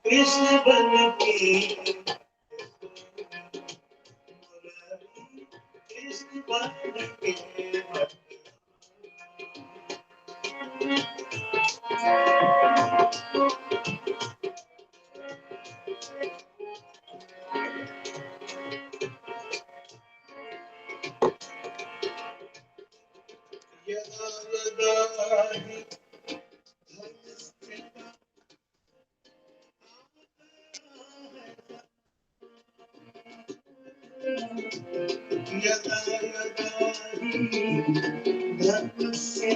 कृष्ण बन के कृष्ण बन के यदा यदा हि यदा यदा हि धर्मस्य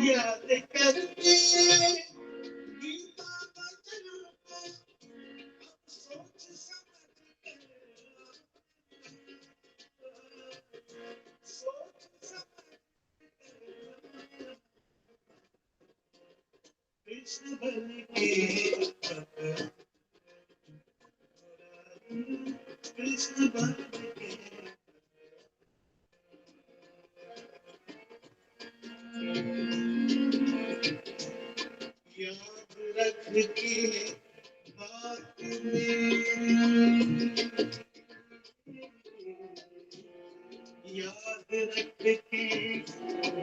याद करके गीता वचन सोच समझ कृष्ण बन के कृष्ण बन के याद रख के बात में याद रख के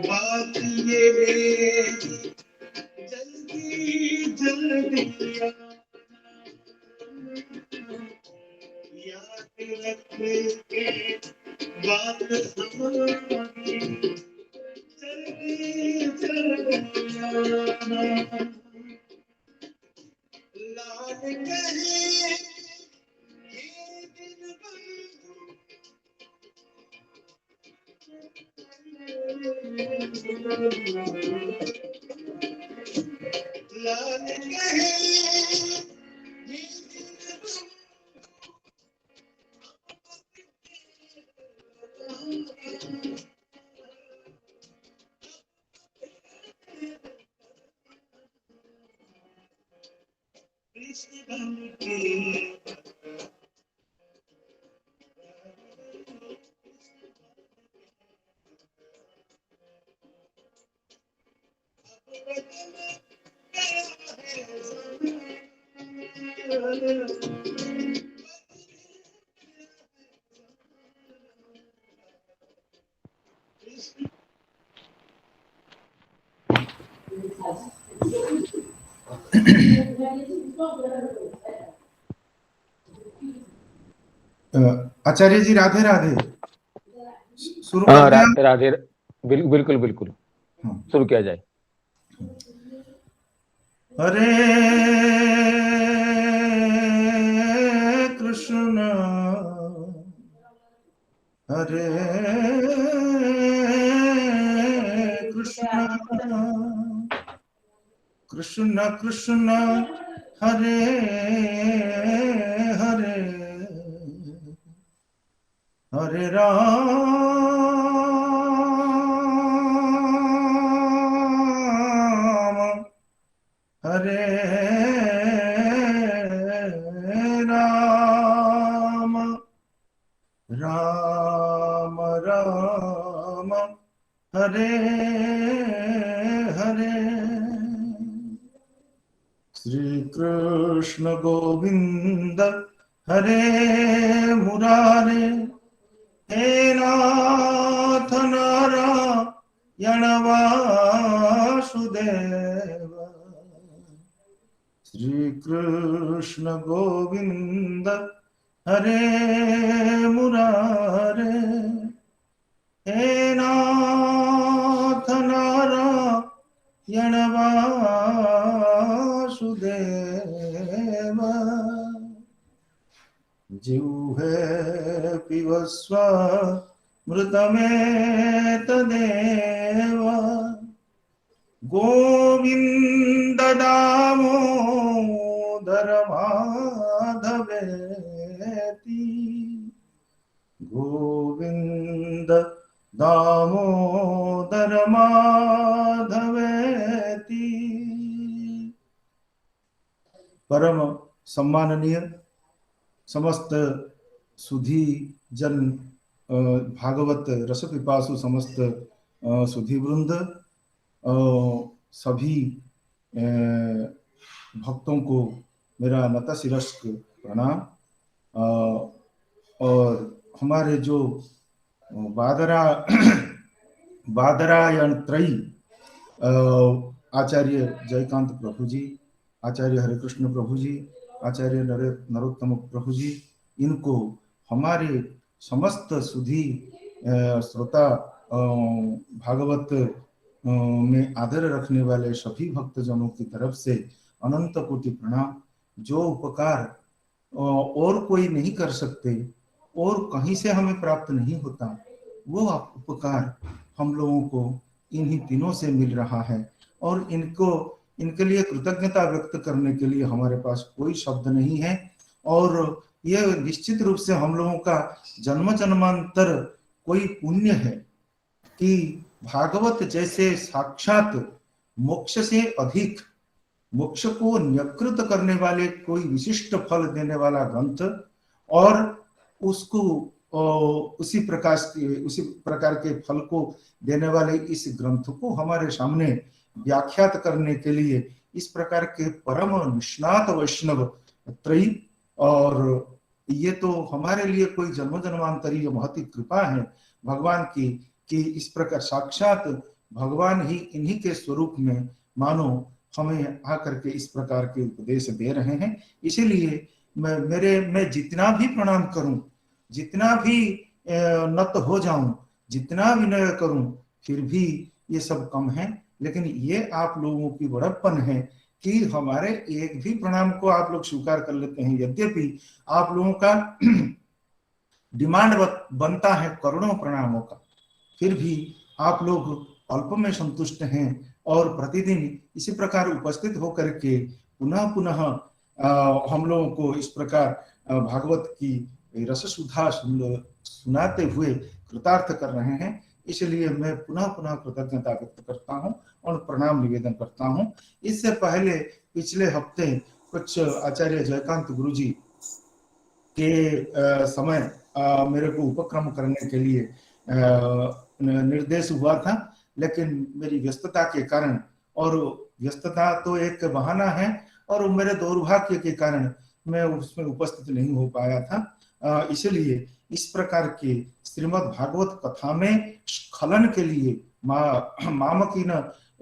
बात ये जल्दी जल्दी याद रख के बात हमारी जल्दी जल्दी लाल कहे ये दिन लाल कहे ये दिन कृष्ण बन के आचार्य जी राधे राधे। शुरू कर दें? राधे राधे। बिल्कुल बिल्कुल शुरू किया जाए। हरे कृष्ण हरे कृष्ण कृष्ण कृष्ण हरे हरे हरे राम हरे राम राम राम हरे हरे श्री कृष्ण गोविंद हरे मुरारे हे नाथ नारायण वासुदेव श्री कृष्ण गोविंद हरे मुरारे हे नाथ नारायण वासुदेव जिह्वे पिबस्व मृतमेतदेव गोविन्द दामोदर माधवेति गोविन्द दामोदर माधवेति। परम सम्माननीय समस्त सुधी जन भागवत रस पिपासु समस्त सुधी वृंद सभी भक्तों को मेरा नतशिरस्क प्रणाम। और हमारे जो बादरायण त्रयी आचार्य जयकांत प्रभु जी, आचार्य हरे कृष्ण प्रभु जी, आचार्य नरोत्तम प्रभु जी, इनको हमारे समस्त सुधी श्रोता भागवत में आदर रखने वाले सभी भक्तजनों की तरफ से अनंत कोटि प्रणाम। जो उपकार और कोई नहीं कर सकते और कहीं से हमें प्राप्त नहीं होता, वो उपकार हम लोगों को इन्हीं दिनों से मिल रहा है और इनके लिए कृतज्ञता व्यक्त करने के लिए हमारे पास कोई शब्द नहीं है। और यह निश्चित रूप से हम लोगों का जन्म जन्मांतर कोई पुण्य है कि भागवत जैसे साक्षात मोक्ष से अधिक मोक्ष को न्यकृत करने वाले कोई विशिष्ट फल देने वाला ग्रंथ और उसको उसी प्रकार के फल को देने वाले इस ग्रंथ को हमारे सामने व्याख्यात करने के लिए इस प्रकार के परम निष्णात वैष्णव त्रयी, और ये तो हमारे लिए कोई जन्म जन्मांतरीय बहुत ही कृपा है भगवान की कि इस प्रकार साक्षात भगवान ही इन्हीं के स्वरूप में मानो हमें आकर के इस प्रकार के उपदेश दे रहे हैं। इसीलिए मैं जितना भी प्रणाम करूं, जितना भी नत हो जाऊं, जितना विनय करूं, फिर भी ये सब कम है। लेकिन ये आप लोगों की बड़प्पन है कि हमारे एक भी प्रणाम को आप लोग स्वीकार कर लेते हैं। यद्यपि आप लोगों का डिमांड बनता है करोड़ों प्रणामों का, फिर भी आप लोग अल्प में संतुष्ट हैं और प्रतिदिन इसी प्रकार उपस्थित होकर के पुनः पुनः हम लोगों को इस प्रकार भागवत की रस सुधा सुनाते हुए कृतार्थ कर रहे हैं। इसलिए मैं पुनः पुनः कृतज्ञता व्यक्त करता हूं और प्रणाम निवेदन करता हूं। इससे पहले पिछले हफ्ते कुछ आचार्य जयकांत गुरु जी के समय मेरे को उपक्रम करने के लिए निर्देश हुआ था, लेकिन मेरी व्यस्तता के कारण, और व्यस्तता तो एक बहाना है, और मेरे दुर्भाग्य के कारण मैं उसमें उपस्थित नहीं हो पाया था। इसलिए इस प्रकार के श्रीमद् भागवत कथा में स्खलन के लिए मामकीन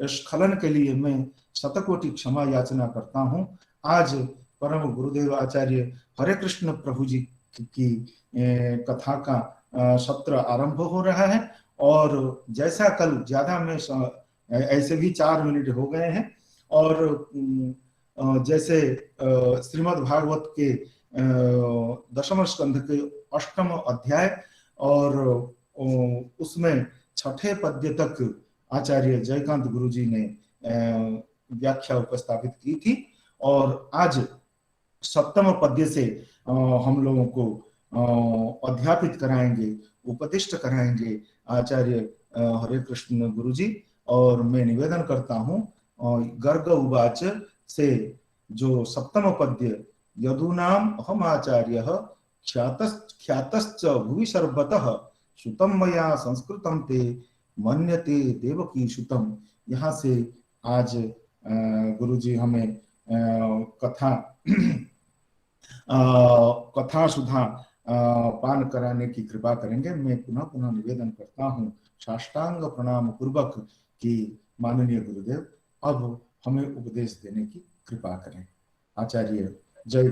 स्खलन के लिए मैं शतकोटि क्षमा याचना करता हूँ। आज परम गुरुदेव आचार्य हरे कृष्ण प्रभु जी की कथा का सत्र आरंभ हो रहा है, और जैसा कल ज्यादा में ऐसे भी 4 मिनट हो गए हैं, और जैसे श्रीमद् भागवत के 10वें स्कंध के 8वें अध्याय और उसमें 6ठे पद्य तक आचार्य जयकांत गुरु जी ने व्याख्या उपस्थापित की थी, और आज 7वें पद्य से हम लोगों को अध्यापित कराएंगे, उपदिष्ट कराएंगे आचार्य हरे कृष्ण गुरु जी। और मैं निवेदन करता हूँ गर्ग उवाच से जो 7वें पद्य यदूनाम अहम आचार्य ख्यातश्च भुवि सर्वतः सुतम मया संस्कृतम ते मन्यते देवकी सुतम, यहाँ से आज गुरु जी हमें कथा सुधा पान कराने की कृपा करेंगे। मैं पुनः पुनः निवेदन करता हूँ साष्टांग प्रणाम पूर्वक कि माननीय गुरुदेव अब हमें उपदेश देने की कृपा करें। आचार्य जय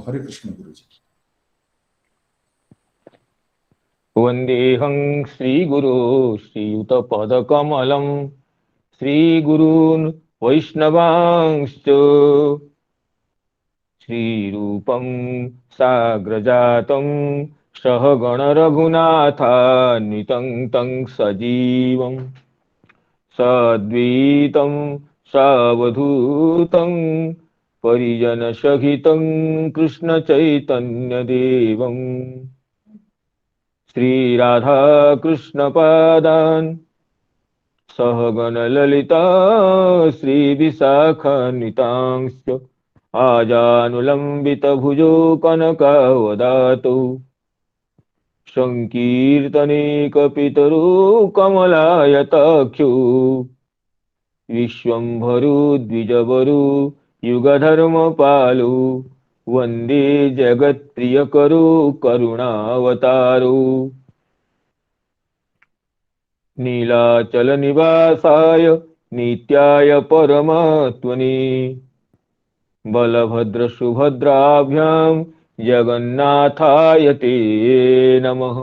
हरे कृष्ण गुरु जी। वंदेहं श्रीगुरु श्रीयुत पदकमलं श्रीगुरून् वैष्णवांश्च श्रीरूपं साग्रजातं सहगण रघुनाथान्वितं तं सजीवं सद्वैतं सावधूतं परिजनसहितं कृष्णचैतन्यदेवं श्रीराधाकृष्णपादान् सहगण ललिता श्रीविशाखान्वितांश्च आजानुलम्बित भुजो कनकावदातौ संकीर्तने कपितरो कमलायताख्यो विश्वम्भरो द्विजवरो युगधर्मपालो वन्दे जगत्प्रियकरो करुणावतारो नीलाचलनिवासाय नित्याय परमात्मने बलभद्रसुभद्राभ्यां जगन्नाथाय ते नमः।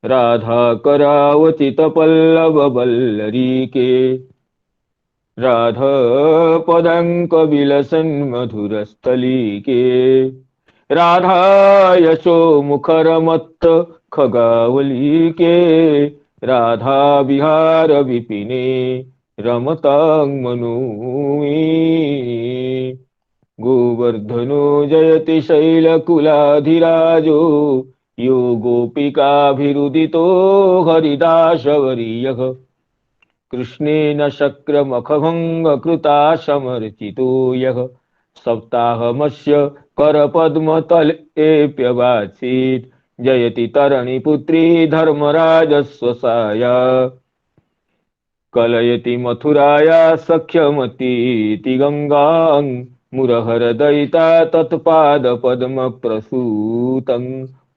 राधाकरावचितपल्लववल्लरीके राधापदाङ्कविलसन्मधुरस्थलीके राधायशोमुखरमत्त खगावलीके राधाविहारविपिने रमतां मनूमे गोवर्धनो जयति शैलकुलाधिराजो यो गोपिकाभिरुदितो हरिदासवर्यः कृष्णेन शक्रमखभङ्गकृताशमर्चितो यः सप्ताहमस्य करपद्मतलेऽप्यवासीत् जयति तरणिपुत्री धर्मराजस्वसाया कलयति मथुराया सख्यमतीति गंगां मुरहरदयिता तत्पादपद्मप्रसूतं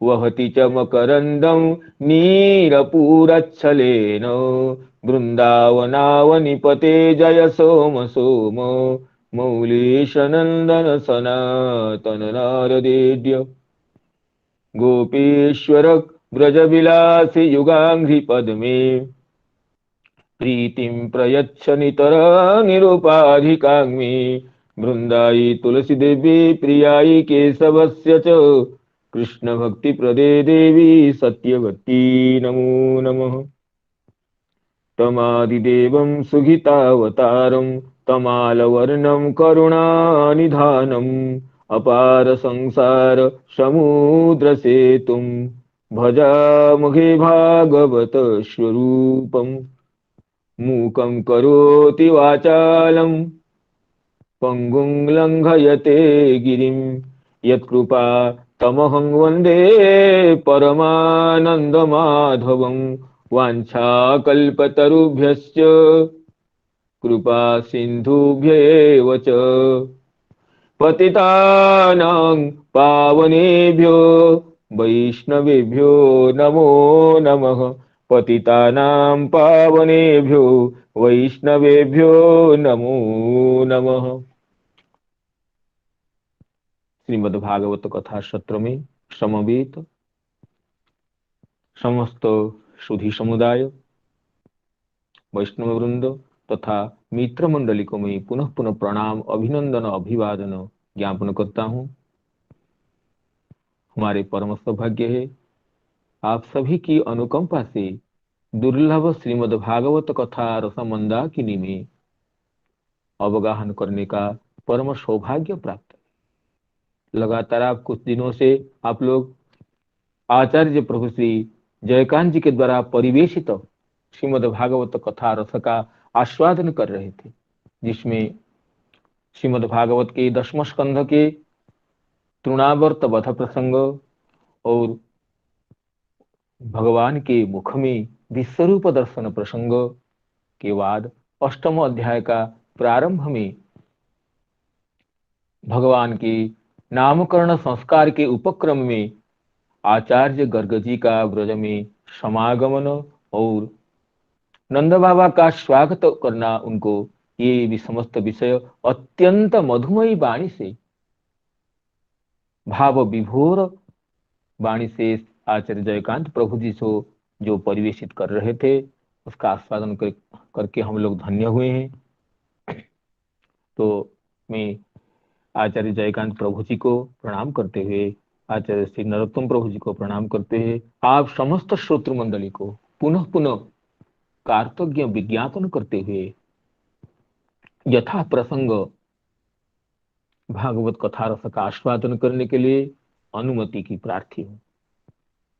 वहति च मकरन्दं नीरपूरच्छलेन वृन्दावनावनिपते जय सोम सोम मौलेशनन्दन सनातन नारदेड्य गोपीश्वर व्रजविलासि युगाङ्घ्रिपद्मे प्रीतिं प्रयच्छ नितर निरुपाधिकाग्मे बृन्दायि तुलसी देवी प्रियायि केशवस्य च कृष्ण भक्ति प्रदे देवी सत्यवती नमो नमः। तमादिदेवं सुगीतावतारं तमालवर्णं करुणानिधानम् अपार संसार समुद्र सेतुं भजामहे भागवत स्वरूपम् मूकं करोति वाचालं पंगुं लंघयते गिरिं यत्कृपा तमहं वन्दे परमानन्दमाधवं वाञ्छाकल्पतरुभ्यश्च कृपा सिन्धुभ्येव च पतितानां पावनेभ्यो वैष्णवेभ्यो नमो नमः। पतितानां पावनेभ्यो वैष्णवेभ्यो नमो नमः। श्रीमद्भागवत कथा सत्र में समवेत समस्त सुधी समुदाय वैष्णव वृंद तथा मित्र मंडली को मैं पुनः पुनः प्रणाम अभिनंदन अभिवादन ज्ञापन करता हूँ। हमारे परम सौभाग्य है आप सभी की अनुकंपा से दुर्लभ श्रीमद् भागवत कथा रसमंदाकिनी में अवगाहन करने का परम सौभाग्य प्राप्त है। लगातार आप कुछ दिनों से आप लोग आचार्य प्रभु श्री जयकांत जी के द्वारा परिवेशित श्रीमद् भागवत कथा रस का आस्वादन कर रहे थे, जिसमें श्रीमद् भागवत के 10वें स्कंध के तृणावर्त वध प्रसंग और भगवान के मुख में विश्वरूप दर्शन प्रसंग के बाद 8वें अध्याय का प्रारंभ में भगवान के नामकरण संस्कार के उपक्रम में आचार्य गर्ग जी का ब्रज में समागमन और नंद बाबा का स्वागत करना, उनको ये भी समस्त विषय अत्यंत मधुमयी वाणी से भाव विभोर वाणी से आचार्य जयकांत प्रभु जी से जो परिवेशित कर रहे थे उसका आस्वादन करके हम लोग धन्य हुए हैं। तो मैं आचार्य जयकांत प्रभु जी को प्रणाम करते हुए, आचार्य श्री नरोत्तम प्रभु जी को प्रणाम करते हुए, आप समस्त श्रोतृ मंडली को पुनः पुनः कार्तज्ञ विज्ञापन करते हुए यथा प्रसंग भागवत कथा रस का आस्वादन करने के लिए अनुमति की प्रार्थी हूँ।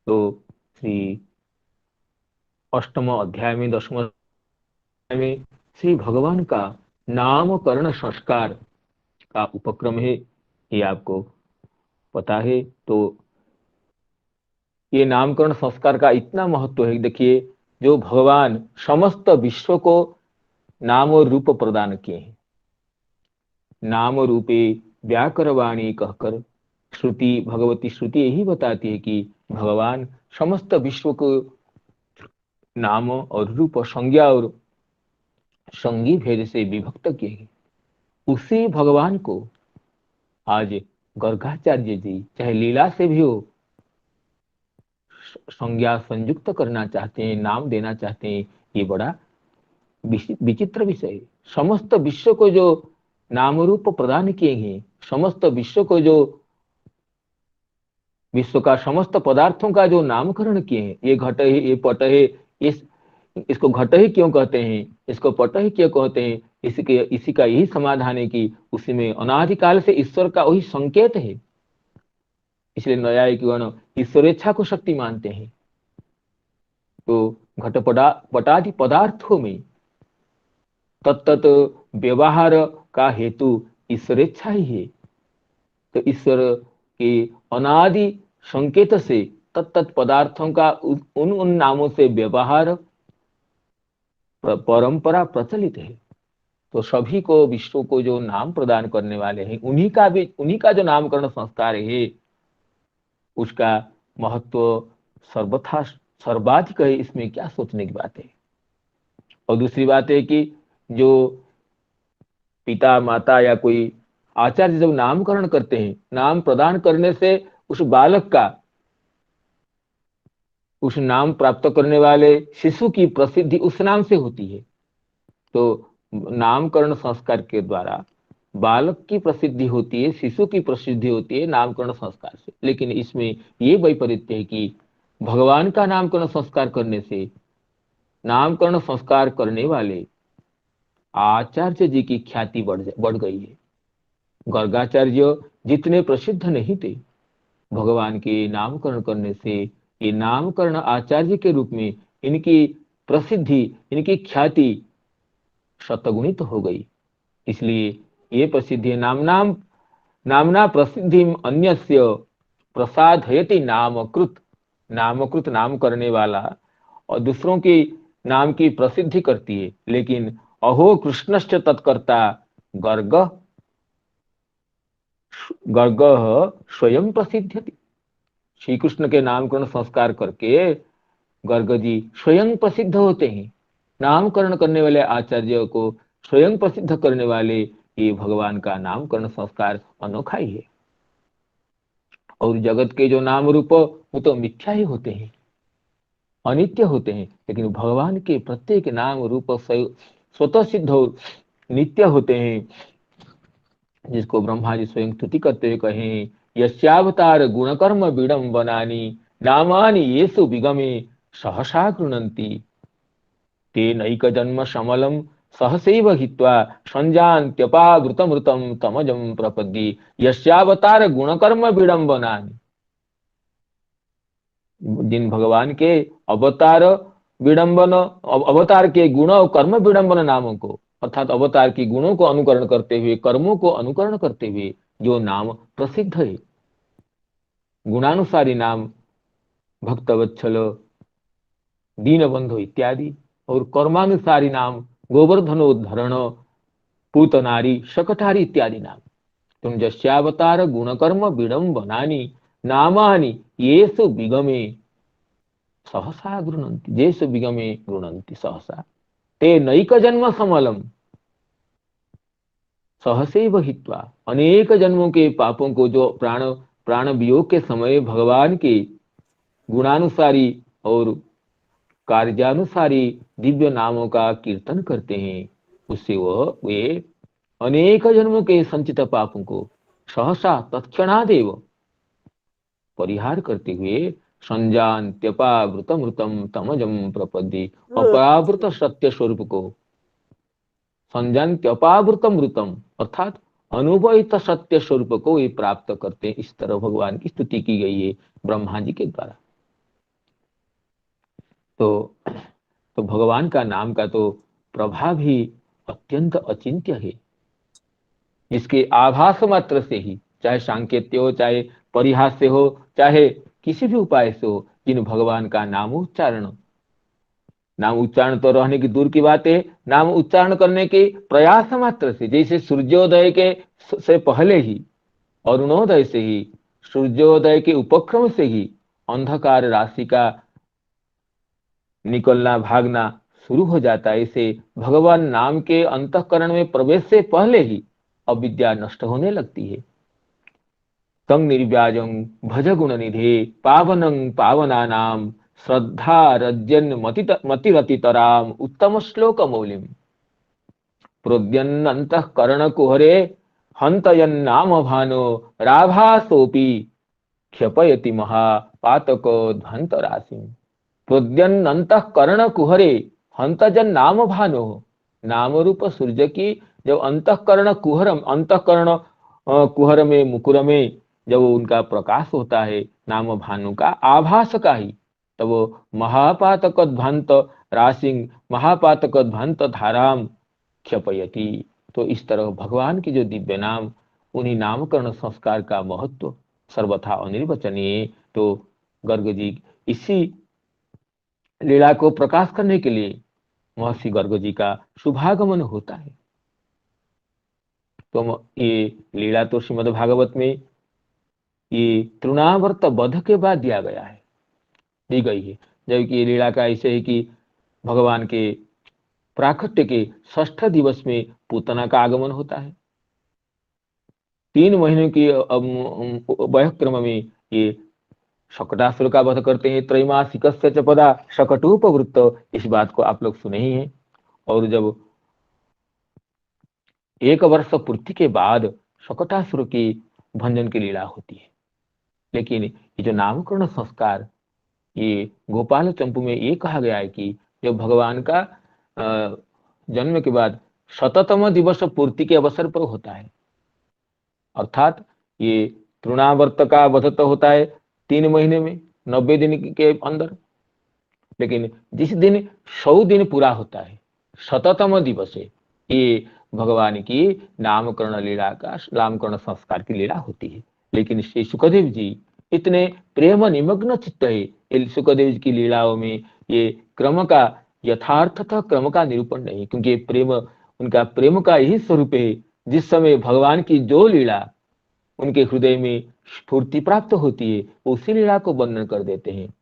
तो श्री अष्टम अध्याय में 10वें अध्याय में श्री भगवान का नामकरण संस्कार का उपक्रम है, ये आपको पता है। तो ये नामकरण संस्कार का इतना महत्व है, देखिए जो भगवान समस्त विश्व को नाम और रूप प्रदान किए हैं, नाम रूपे व्याकरवाणी कहकर श्रुति, भगवती श्रुति यही बताती है कि भगवान समस्त विश्व को नाम और रूप, संज्ञा और संगी भेद से विभक्त किए हैं। उसी भगवान को आज गर्गाचार्य जी चाहे लीला से भी हो संज्ञा संयुक्त करना चाहते हैं, नाम देना चाहते हैं। ये बड़ा विचित्र विषय है। समस्त विश्व को जो नाम रूप प्रदान किए हैं, समस्त विश्व को जो विश्व का समस्त पदार्थों का जो नामकरण किए हैं, ये घट है, ये पट है, इसको घट ही क्यों कहते हैं, इसको पट ही क्यों कहते हैं, इसी का यही समाधान है कि उसी में अनादिकाल से ईश्वर का वही संकेत है। इसलिए न्यायिकगण ईश्वरेच्छा को शक्ति मानते हैं। तो घटपटादि पदार्थों में तत्त व्यवहार का हेतु ईश्वरेच्छा ही है। तो ईश्वर के अनादि संकेत से तत्त पदार्थों का उन नामों से व्यवहार परंपरा प्रचलित है। तो सभी को, विश्व को जो नाम प्रदान करने वाले हैं, उन्हीं का जो नामकरण संस्कार है, उसका महत्व सर्वथा सर्वाधिक है। इसमें क्या सोचने की बात है। और दूसरी बात है कि जो पिता माता या कोई आचार्य जब नामकरण करते हैं, नाम प्रदान करने से उस बालक का, उस नाम प्राप्त करने वाले शिशु की प्रसिद्धि उस नाम से होती है। तो नामकरण संस्कार के द्वारा बालक की प्रसिद्धि होती है, शिशु की प्रसिद्धि होती है नामकरण संस्कार से। लेकिन इसमें ये वैपरीत्य है कि भगवान का नामकरण संस्कार करने से नामकरण संस्कार करने वाले आचार्य जी की ख्याति बढ़ गई है। गर्गाचार्य जितने प्रसिद्ध नहीं थे, भगवान के नामकरण करने से ये नामकरण आचार्य के रूप में इनकी प्रसिद्धि, इनकी ख्याति शतगुणित हो गई। इसलिए ये प्रसिद्धि नामना प्रसिद्धि अन्यस्य प्रसादयति नामकृत, नामकृत नाम करने वाला और दूसरों के नाम की प्रसिद्धि करती है। लेकिन अहो कृष्णश्च तत्कर्ता गर्ग स्वयं प्रसिद्ध्यति। श्री कृष्ण के नामकरण संस्कार करके गर्ग जी स्वयं प्रसिद्ध होते हैं। नामकरण करने वाले आचार्य को स्वयं प्रसिद्ध करने वाले ये भगवान का नामकरण संस्कार अनोखा ही है। और जगत के जो नाम रूप वो तो मिथ्या ही होते हैं, अनित्य होते हैं। लेकिन भगवान के प्रत्येक नाम रूप स्वतः सिद्ध और नित्य होते हैं, जिसको ब्रह्मा जी स्वयं स्तुति करते हुए कहें, यस्यावतार गुणकर्म विडंबनानि नामानि येषु विगमे सहसा गृह्णन्ति ते नैक जन्म समलम सहसैव हित्वा संजान्त्यपावृतमृतं तमजं प्रपद्ये यस्यावतार गुणकर्म विडंबनानि। जिन भगवान के अवतार विडंबन, अवतार के गुण और कर्म विडंबन नामों को, अर्थात अवतार की गुणों को अनुकरण करते हुए, कर्मों को अनुकरण करते हुए जो नाम प्रसिद्ध है, गुणानुसारी नाम भक्तवत्सल, दीनबंधु इत्यादि, और कर्मानुसारी नाम गोवर्धनोद्धरण, पूतनारी, शकटारी इत्यादि नाम। तुम जस्यावतार गुणकर्म विडंबनानि नामानि येषु विगमे सहसा गृह्णन्ति, जेषु विगमे गृह्णन्ति सहसा ते नैक जन्म समलम सहसैव हित्वा। अनेक जन्मों के पापों को जो प्राण वियोग के समय भगवान के गुणानुसारी और कार्यानुसारी दिव्य नामों का कीर्तन करते हैं, उससे वे अनेक जन्मों के संचित पापों को सहसा तत्क्षणादेव परिहार करते हुए संजान्त्यपावृतमृतम तमजम प्रपद्ये, अपावृत सत्य स्वरूप को संजान्त्यपावृतमृतम अर्थात अनुभवित सत्य स्वरूप को ये प्राप्त करते हैं। इस तरह भगवान की स्तुति की गई है ब्रह्मा जी के द्वारा। तो भगवान का नाम का तो प्रभाव ही अत्यंत अचिंत्य है, जिसके आभास मात्र से ही, चाहे सांकेत्य हो, चाहे परिहास से हो, चाहे किसी भी उपाय से हो, जिन भगवान का नाम उच्चारण तो रहने की दूर की बात है, नाम उच्चारण करने के प्रयास मात्र से, जैसे सूर्योदय के से पहले ही, अरुणोदय से ही, सूर्योदय के उपक्रम से ही अंधकार राशि का निकलना भागना शुरू हो जाता है। इसे भगवान नाम के अंतःकरण में प्रवेश से पहले ही अविद्या नष्ट होने लगती है। तंग निर्व्याजं भज गुण निधे पावनं पावनानां श्रद्धा रज्जन मतिरतितराम उत्तम श्लोक मौलिम प्रोद्यन अंतःकरण कुहरे हंतयन्नाम भानो राभासोपि क्षपयति महापातको ध्वंत राशिम। प्रोद्यन अंतःकरण कुहरे हंतजन नाम भानो, नाम रूप सूर्य की जब अंतःकरण कुहर में मुकुर में जब उनका प्रकाश होता है, नाम भानु का आभास का ही, तब वो महापातक ध्वंत राशिं महापातक ध्वंत धाराम क्षपयति। तो इस तरह भगवान की जो दिव्य नाम, उन्हीं नामकरण संस्कार का महत्व सर्वथा अनिर्वचनीय। तो गर्ग जी इसी लीला को प्रकाश करने के लिए महर्षि गर्ग जी का शुभागमन होता है। तो ये लीला तो श्रीमद् भागवत में ये तृणावर्त वध के बाद दिया गया है, दी गई है। जबकि ये लीला का ऐसे है कि भगवान के प्राकट्य के 6ठ दिवस में पूतना का आगमन होता है। 3 महीनों की वयक्रम में ये शकटासुर का वध करते हैं। त्रैमासिकस्य च पदा शकटोपवृत्त, इस बात को आप लोग सुने ही हैं। और जब 1 वर्ष पूर्ति के बाद शकटासुर की भंजन की लीला होती है। लेकिन ये जो नामकरण संस्कार, ये गोपाल चंपू में ये कहा गया है कि जब भगवान का जन्म के बाद 100तम दिवस पूर्ति के अवसर पर होता है, अर्थात ये तृणावर्त का वध तो होता है 3 महीने में 90 दिन के अंदर, लेकिन जिस दिन 100 दिन पूरा होता है, 100तम दिवस है, ये भगवान की नामकरण लीला का, नामकरण संस्कार की लीला होती है। लेकिन श्री सुखदेव जी इतने प्रेम निमग्न चित्त है, सुखदेव जी की लीलाओं में ये क्रम का यथार्थतः क्रम का निरूपण नहीं, क्योंकि प्रेम उनका प्रेम का यही स्वरूप है। जिस समय भगवान की जो लीला उनके हृदय में स्फूर्ति प्राप्त होती है, उसी लीला को वर्णन कर देते हैं।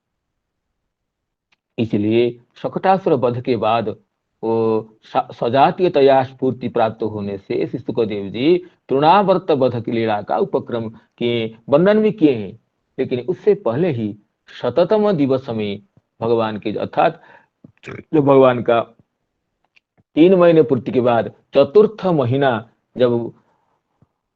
इसलिए शकटासुर वध के बाद वो सजातीयतया स्फूर्ति प्राप्त होने से श्री सुखदेव जी तृणावर्त वध की लीला का उपक्रम के वर्णन भी किए हैं। लेकिन उससे पहले ही 100तम दिवस में भगवान के, अर्थात जो भगवान का 3 महीने पूर्ति के बाद 4th महीना जब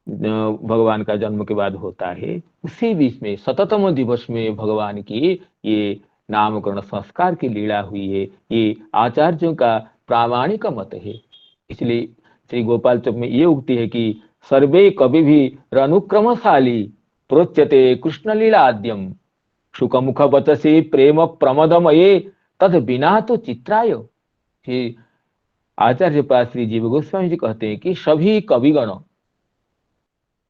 भगवान का जन्म के बाद होता है, उसी बीच में 100तम दिवस में भगवान की ये नामकरण संस्कार की लीला हुई है। ये आचार्यों का प्रामाणिक मत है। इसलिए श्री गोपाल चौक में ये उक्ति है कि सर्वे कवि भी अनुक्रमशाली प्रोच्यते कृष्ण लीलाद्यम सुखमुख वचसी प्रेम प्रमदमये तद बिना तो चित्राय। आचार्य पास श्री जीव गोस्वामी जी कहते हैं कि सभी कविगण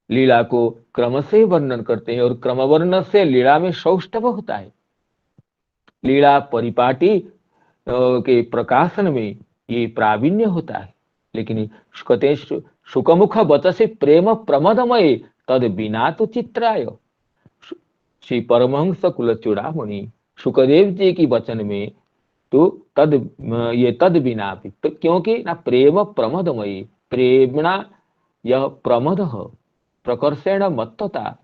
लीला को क्रम से वर्णन करते हैं और क्रमवर्ण से लीला में सौष्ठव होता है। लीला परिपाटी के प्रकाशन में ये प्रावीण्य होता है। लेकिन कहते सुखमुख वचसे प्रेम प्रमदमय तद बिना तो चित्राय। श्री परमहंस कुल चूड़ामणि सुखदेव जी की वचन में तो तद बिना भी, तो क्योंकि ना प्रेम प्रमदमयी, प्रेमणा यह प्रमद प्रकर्षेण मत्तता।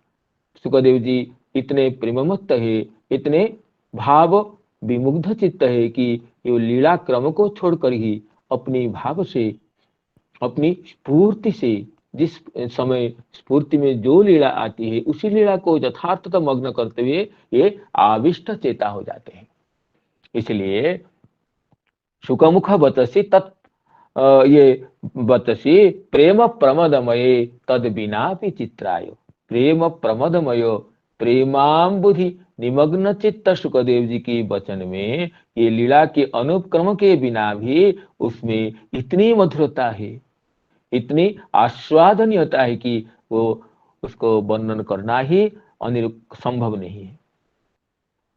सुखदेव जी इतने प्रेममत्त है, इतने भाव विमुग्ध चित्त है कि ये लीला क्रम को छोड़कर ही अपनी भाव से, अपनी स्फूर्ति से जिस समय स्फूर्ति में जो लीला आती है उसी लीला को यथार्थतः मग्न करते हुए ये आविष्ट चेता हो जाते हैं। इसलिए शुकमुख बतसी तत् ये बतसी प्रेम प्रमदमये तद बिना भी चित्रायो। प्रेम प्रमदमयो, प्रेमाम्बुधि निमग्न चित्त सुखदेव जी की वचन में ये लीला के अनुक्रम के बिना भी उसमें इतनी मधुरता है, इतनी आस्वादनीयता है कि वो उसको वर्णन करना ही संभव नहीं है।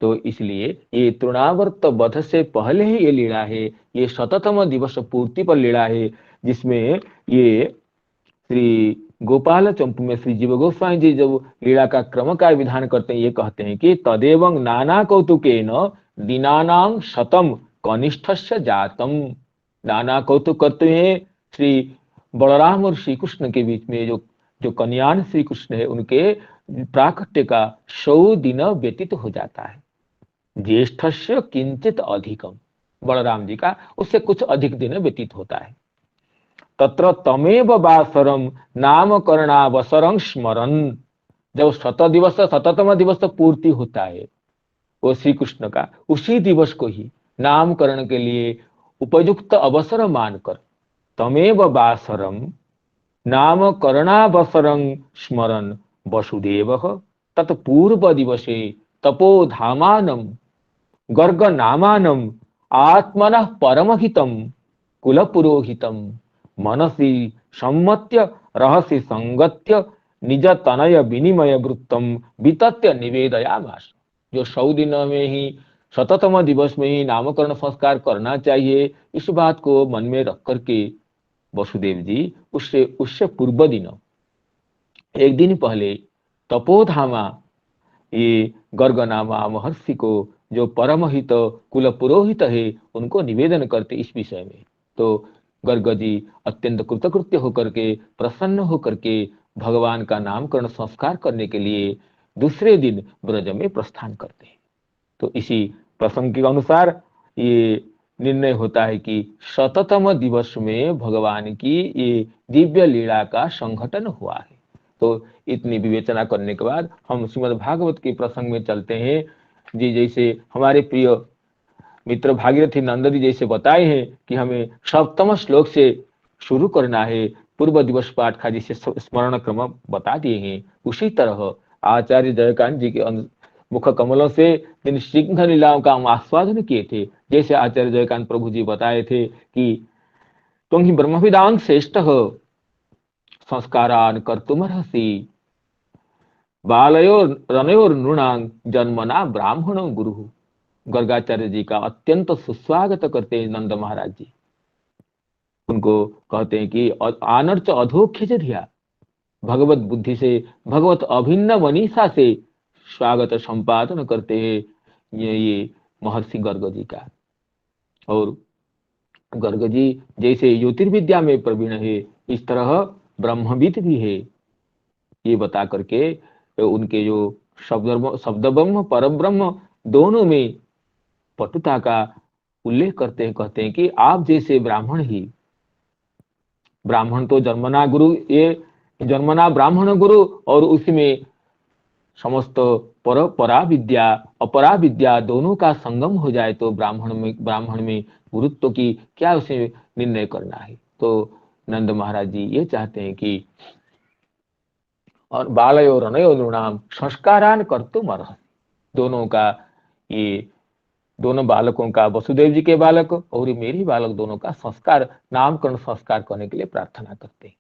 तो इसलिए ये तृणावर्त वध से पहले ही ये लीला है, ये शततम दिवस पूर्ति पर लीला है, जिसमें ये श्री गोपाल चंपू में श्री जीव गोस्वामी जी जब लीला का क्रम का विधान करते हैं, ये कहते हैं कि तदेवं नाना कौतुकेन दीनानां शतम कनिष्ठस्य जातम। नाना कौतुक करते हैं श्री बलराम और श्री कृष्ण के बीच में जो जो कन्यान श्री कृष्ण है उनके प्राकट्य का 100 दिन व्यतीत हो जाता है। ज्येष्ठस्य किंचित अधिकम, बलराम जी का उससे कुछ अधिक दिन व्यतीत होता है। तत्र तमेव वासरम नामकरणावसरं स्मरन्, जब शततम दिवस पूर्ति होता है वो श्री कृष्ण का, उसी दिवस को ही नामकरण के लिए उपयुक्त अवसर मानकर तमेव वासरम नामकरणावसरं स्मरन् वसुदेवः तत्पूर्व दिवसे तपोधामानं गर्ग नामानं आत्मनः परमहितं कुलपुरोहितं मनसि सम्मत्य रहसि संगत्य निज तनय विनिमय वृत्तम वितत्य निवेदयामास। जो 100 दिन में ही शततम दिवस में ही नामकरण संस्कार करना चाहिए, इस बात को मन में रख करके वसुदेव जी उससे पूर्व दिन एक दिन पहले तपोधामा ये गर्ग नामा महर्षि को जो परमहित कुल पुरोहित है उनको निवेदन करते इस विषय में। तो गर्ग जी अत्यंत कृतकृत्य होकर के, प्रसन्न होकर के भगवान का नामकरण संस्कार करने के लिए दूसरे दिन ब्रज में प्रस्थान करते हैं। तो इसी प्रसंग के अनुसार ये निर्णय होता है कि शततम दिवस में भगवान की ये दिव्य लीला का संघटन हुआ है। तो इतनी विवेचना करने के बाद हम श्रीमद् भागवत के प्रसंग में चलते हैं। जी जैसे हमारे प्रिय मित्र भागीरथी नंद जी जैसे बताए हैं कि हमें सप्तम श्लोक से शुरू करना है, पूर्व दिवस पाठ का जिसे स्मरण क्रम बता दिए हैं, उसी तरह आचार्य जयकांत जी के मुख कमलों से जिन शीघ्र लीलाओं का हम आस्वादन किए थे, जैसे आचार्य जयकांत प्रभु जी बताए थे कि तुम ही ब्रह्मविदां श्रेष्ठ संस्कारान कर्तुमर्हसि बालयो रनयोर नृणां जन्मना ब्राह्मणो गुरु। गर्गाचार्य जी का अत्यंत सुस्वागत करते हैं नंद महाराज जी। उनको कहते हैं कि आनर्च अधोख्य धिया, भगवत बुद्धि से भगवत अभिन्न मनीषा से स्वागत संपादन करते हैं ये महर्षि गर्ग जी का। और गर्ग जी जैसे ज्योतिर्विद्या में प्रवीण है, इस तरह ब्रह्मविद भी है, ये बता करके उनके जो शब्द ब्रह्म पर ब्रह्म दोनों में पटुता का उल्लेख करते हैं। कहते हैं कि आप जैसे ब्राह्मण ही, ब्राह्मण तो जन्मना गुरु, ये जन्मना ब्राह्मण गुरु, और उसमें समस्त परा विद्या अपरा विद्या दोनों का संगम हो जाए तो ब्राह्मण में गुरुत्व की क्या उसे निर्णय करना है। तो नंद महाराज जी ये चाहते हैं कि और बालयो रनयो नृणाम संस्कारान कर्तुमर्हसि, दोनों का, ये दोनों बालकों का, वसुदेव जी के बालक और मेरी बालक दोनों का संस्कार, नामकरण संस्कार करने के लिए प्रार्थना करते हैं।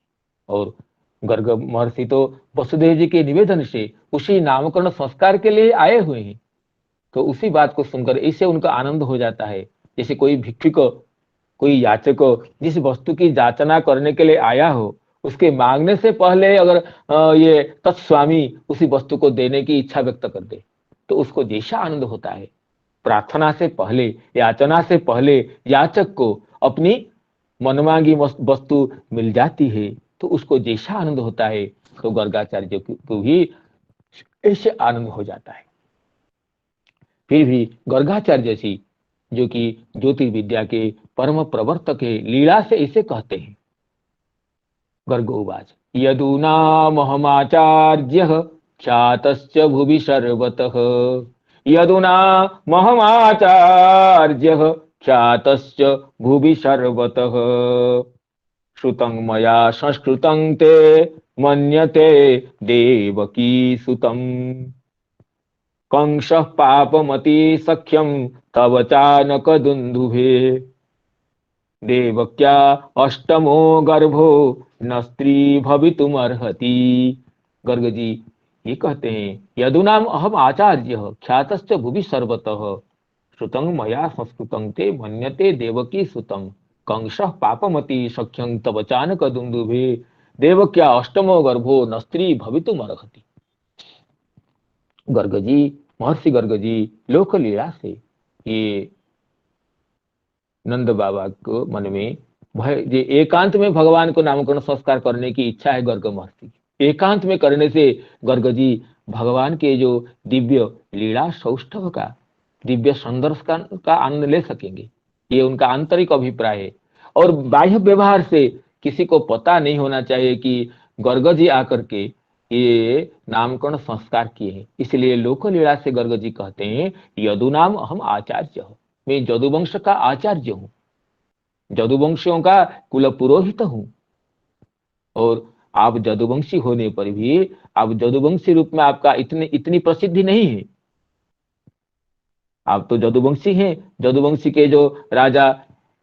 और गर्ग महर्षि तो वसुदेव जी के निवेदन से उसी नामकरण संस्कार के लिए आए हुए हैं। तो उसी बात को सुनकर इससे उनका आनंद हो जाता है। जैसे कोई भिक्षुक, कोई याचक जिस वस्तु की जाचना करने के लिए आया हो, उसके मांगने से पहले अगर ये तत्स्वामी उसी वस्तु को देने की इच्छा व्यक्त कर दे तो उसको जैसा आनंद होता है, प्रार्थना से पहले, याचना से पहले याचक को अपनी मनमांगी वस्तु मिल जाती है तो उसको जैसा आनंद होता है, तो गर्गाचार्य को भी ऐसे आनंद हो जाता है। फिर भी गर्गाचार्य जैसी जो कि ज्योतिर्विद्या के परम प्रवर्तक है, लीला से इसे कहते हैं। गर्गोवाच यदूनामहमाचार्यः ख्यातश्च भुवि सर्वतः। यदूनामहमाचार्यः ख्यातश्च भुवि सर्वतः। श्रुतं मया संस्कृतं ते मन्यते देवकी सुतम्। कंसः पापमति सख्यं तव चानकदुन्दुभे। देवक्या अष्टमो गर्भो न स्त्री भवितुमर्हति। गर्ग जी ये कहते हैं, यदुनाम अहम आचार्य ख्यातश्च भुवि सर्वतः। श्रुतं मया संस्कृतं ते मन्यते देवकी सुतं। कंसः पापमति सख्यं तव चानकदुन्दुभे। देवक्या अष्टमो गर्भो न स्त्री भवितुमर्हति। गर्ग जी, महर्षि गर्ग जी लोक लीला से ये नंद बाबा को मन में भय, ये एकांत में भगवान को नामकरण संस्कार करने की इच्छा है गर्ग महर्षि की। एकांत में करने से गर्ग जी भगवान के जो दिव्य लीला सौष्ठव का, दिव्य सौंदर्य का आनंद ले सकेंगे। ये उनका आंतरिक अभिप्राय है। और बाह्य व्यवहार से किसी को पता नहीं होना चाहिए कि गर्ग जी आकर के ये नामकरण संस्कार किए हैं। इसलिए लोक लीला से गर्ग जी कहते हैं, यदुनाम अहम आचार्य, मैं जदुवंश का आचार्य हूं, जदुवंशियों का कुल पुरोहित हूं। और आप जदुवंशी होने पर भी आप जदुवंशी रूप में आपका इतनी प्रसिद्धि नहीं है। आप तो जदुवंशी हैं। जदुवंशी के जो राजा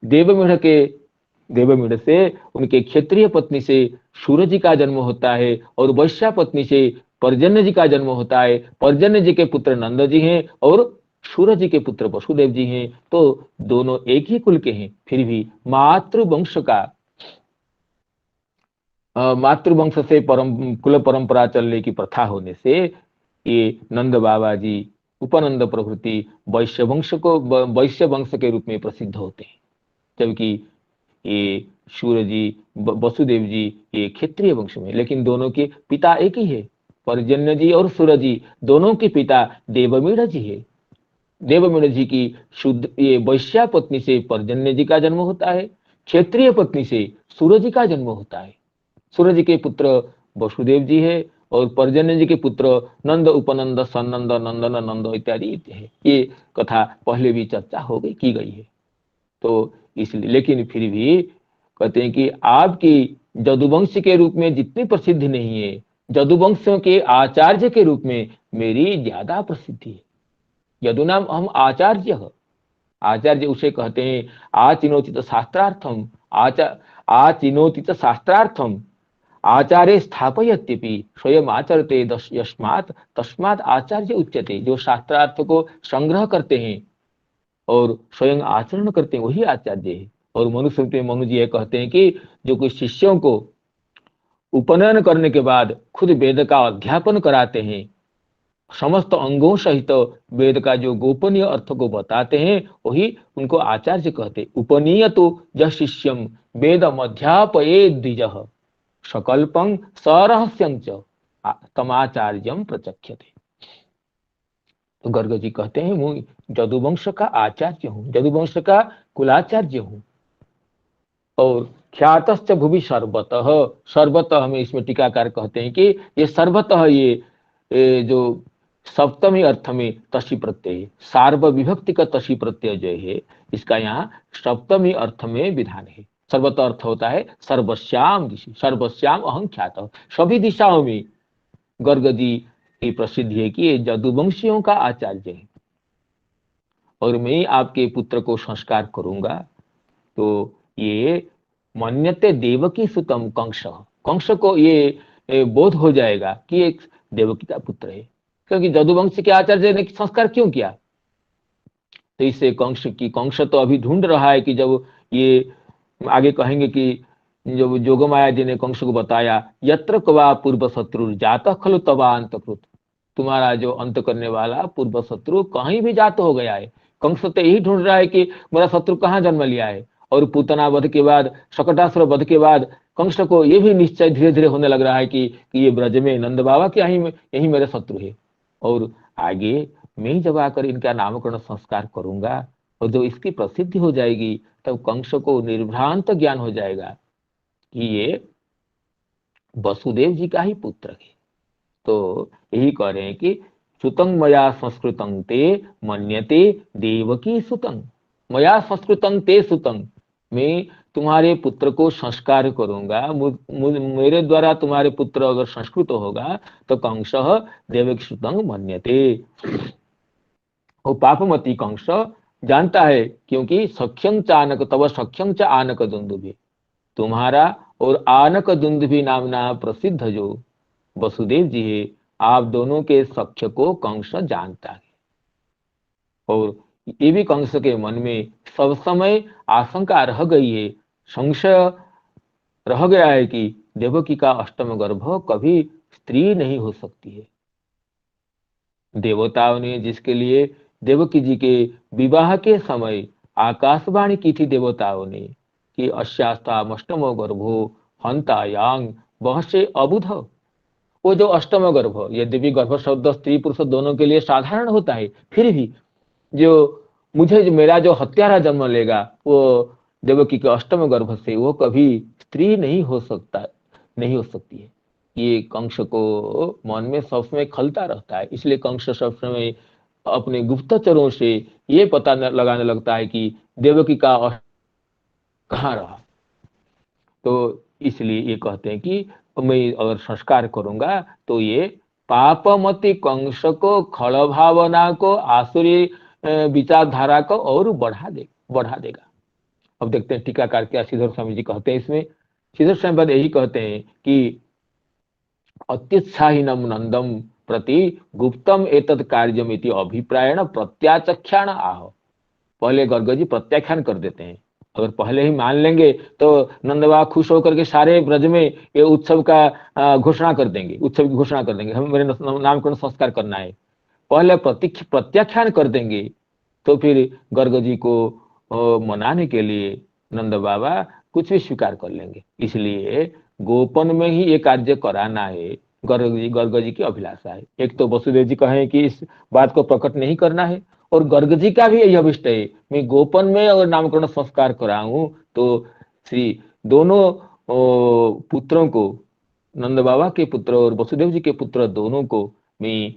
देवमीढ़ से उनके क्षत्रिय पत्नी से सूर्य जी का जन्म होता है और वैश्या पत्नी से पर्जन्य जी का जन्म होता है। पर्जन्य जी के पुत्र नंद जी हैं और सूर्य जी के पुत्र वसुदेव जी हैं। तो दोनों एक ही कुल के हैं, फिर भी मातृवंश से कुल परंपरा चलने की प्रथा होने से ये नंद बाबा जी उपनंद प्रभृति वैश्य वंश के रूप में प्रसिद्ध होते हैं, जबकि ये सूर्य जी वसुदेव जी ये क्षत्रिय वंश में। लेकिन दोनों के पिता एक ही है, पर्जन्य जी और सूर्य जी दोनों के पिता देवमीढ़ जी है। देवमीढ़ जी की शुद्ध ये वैश्या पत्नी से पर्जन्य जी का जन्म होता है, क्षेत्रीय पत्नी से सूर्य जी का जन्म होता है। सूर्य जी के पुत्र वसुदेव जी है और पर्जन्य जी के पुत्र नंद, उपनंद, सनंद, नंदन, नंद इत्यादि है। ये कथा पहले भी चर्चा हो गई की गई है। तो इसलिए, लेकिन फिर भी कहते हैं कि आपकी जदुवंश के रूप में जितनी प्रसिद्धि नहीं है, जदुवंशों के आचार्य के रूप में मेरी ज्यादा प्रसिद्धि है। यदुनाम हम आचार्य, आचार्य उसे कहते हैं आचिनोचित शास्त्रार्थम, आचिनोचित शास्त्रार्थम आचार्य स्थापयत्यपि स्वयं आचरते यस्मात् तस्मात् आचार्य उच्यते। जो शास्त्रार्थ को संग्रह करते हैं और स्वयं आचरण करते हैं वही आचार्य है। और मनुस्मृति में मनु जी कहते हैं कि जो कोई शिष्यों को उपनयन करने के बाद खुद वेद का अध्यापन कराते हैं, समस्त अंगों सहित वेद का जो गोपनीय अर्थ को बताते हैं, वही उनको आचार्य कहते। उपनीय तो ज शिष्यम वेद अध्यापये द्विजः सकल्पं सरहस्यं च तमाचार्यम प्रचख्यते। तो गर्ग जी कहते हैं मैं जदुवंश का आचार्य हूं, जदुवंश का कुलाचार्य हूं। और ख्यातश्च भुवि सर्वतः, सर्वतः हमें इसमें टीकाकार कहते हैं कि ये सर्वतः ये जो सप्तमी अर्थ में तसी प्रत्यय, सार्व विभक्ति का तसी प्रत्यय जो है इसका यहाँ सप्तमी अर्थ में विधान है। सर्वतः अर्थ होता है सर्वश्याम दिशि, सर्वश्याम अहं ख्यात। सभी दिशाओं में गर्ग जी की प्रसिद्धि है कि ये जदुवंशियों का आचार्य है और मैं आपके पुत्र को संस्कार करूंगा। तो ये मन्यते देवकी सुतम कंस, कंस को ये बोध हो जाएगा कि एक देवकी का पुत्र है, क्योंकि जदुवंश के आचार्य ने संस्कार क्यों किया। तो इससे कंस तो अभी ढूंढ रहा है कि जब ये आगे कहेंगे कि जब जोगमाया जी ने कंस को बताया यत्र कवा पूर्व शत्रु जाता खलु तवा अंतकृत, तुम्हारा जो अंत करने वाला पूर्व शत्रु कहीं भी जात हो गया है। कंस तो यही ढूंढ रहा है कि मेरा शत्रु कहाँ जन्म लिया है। और पूतना वध के बाद, शकटासुर वध के बाद कंस को यह भी निश्चय धीरे धीरे होने लग रहा है कि ये ब्रज में नंद बाबा के यही मेरे शत्रु है। और आगे मैं जब आकर इनका नामकरण संस्कार करूंगा और जो इसकी प्रसिद्धि हो जाएगी तब कंस को निर्भ्रांत ज्ञान हो जाएगा कि ये वसुदेव जी का ही पुत्र है। तो यही कह रहे हैं कि सुतं मया संस्कृतं ते मन्यते देवकी सुतं। मया संस्कृतं ते सुतं, मैं तुम्हारे पुत्र को संस्कार करूंगा, मेरे द्वारा तुम्हारे पुत्र अगर संस्कृत होगा तो कंसः देवकी सुतं मन्यते। वो पापमती कंस जानता है, क्योंकि सख्यं च आनक तव सख्यं च आनक दुंदुभि, तुम्हारा और आनक दुंदुभि नामना प्रसिद्ध जो वसुदेव जी है, आप दोनों के सख्य को कंस जानता है। और ये भी कंस के मन में सब समय आशंका रह गई है, संशय रह गया है कि देवकी का अष्टम गर्भ कभी स्त्री नहीं हो सकती है। देवताओं ने जिसके लिए देवकी जी के विवाह के समय आकाशवाणी की थी देवताओं ने कि अस्यास्ताम अष्टमो गर्भो हंतायांग वह से अबुध। वो जो अष्टम गर्भ, यद्यपि गर्भ शब्द स्त्री पुरुष दोनों के लिए साधारण होता है, फिर भी जो मेरा जो हत्यारा जन्म लेगा वो देवकी के अष्टम गर्भ से, वो कभी स्त्री नहीं हो सकता, नहीं हो सकती है। ये कंस को मन में सब समय खलता रहता है, इसलिए कंस सब समय अपने गुप्तचरों से ये पता लगाने लगता है कि देवकी का कहाँ रहा। तो इसलिए ये कहते हैं कि मैं अगर संस्कार करूंगा तो ये पापमति कंस को, खल भावना को, आसुरी विचारधारा को और बढ़ा देगा। अब देखते हैं टीकाकार क्या श्रीधर स्वामी जी कहते हैं इसमें। श्रीधर स्वामी बाद यही कहते हैं कि अत्युत्साहिनम नंदम प्रति गुप्तम एतद कार्यमिति अभिप्रायण प्रत्याचख्यान आह। पहले गर्ग जी प्रत्याख्यान कर देते हैं, अगर पहले ही मान लेंगे तो नंद बाबा खुश होकर के सारे ब्रज में ये उत्सव का घोषणा कर देंगे, उत्सव की घोषणा कर देंगे, हमें मेरे नामकरण संस्कार करना है। पहले प्रत्याख्यान कर देंगे तो फिर गर्ग जी को मनाने के लिए नंद बाबा कुछ भी स्वीकार कर लेंगे। इसलिए गोपन में ही ये कार्य कराना है, गर्ग जी की अभिलाषा है। एक तो वसुदेव जी कहे कि इस बात को प्रकट नहीं करना है, और गर्ग जी का भी यही अभिष्ट है, मैं गोपन में अगर नामकरण संस्कार कराऊं तो श्री दोनों पुत्रों को, नंद बाबा के पुत्र और वसुदेव जी के पुत्र दोनों को मैं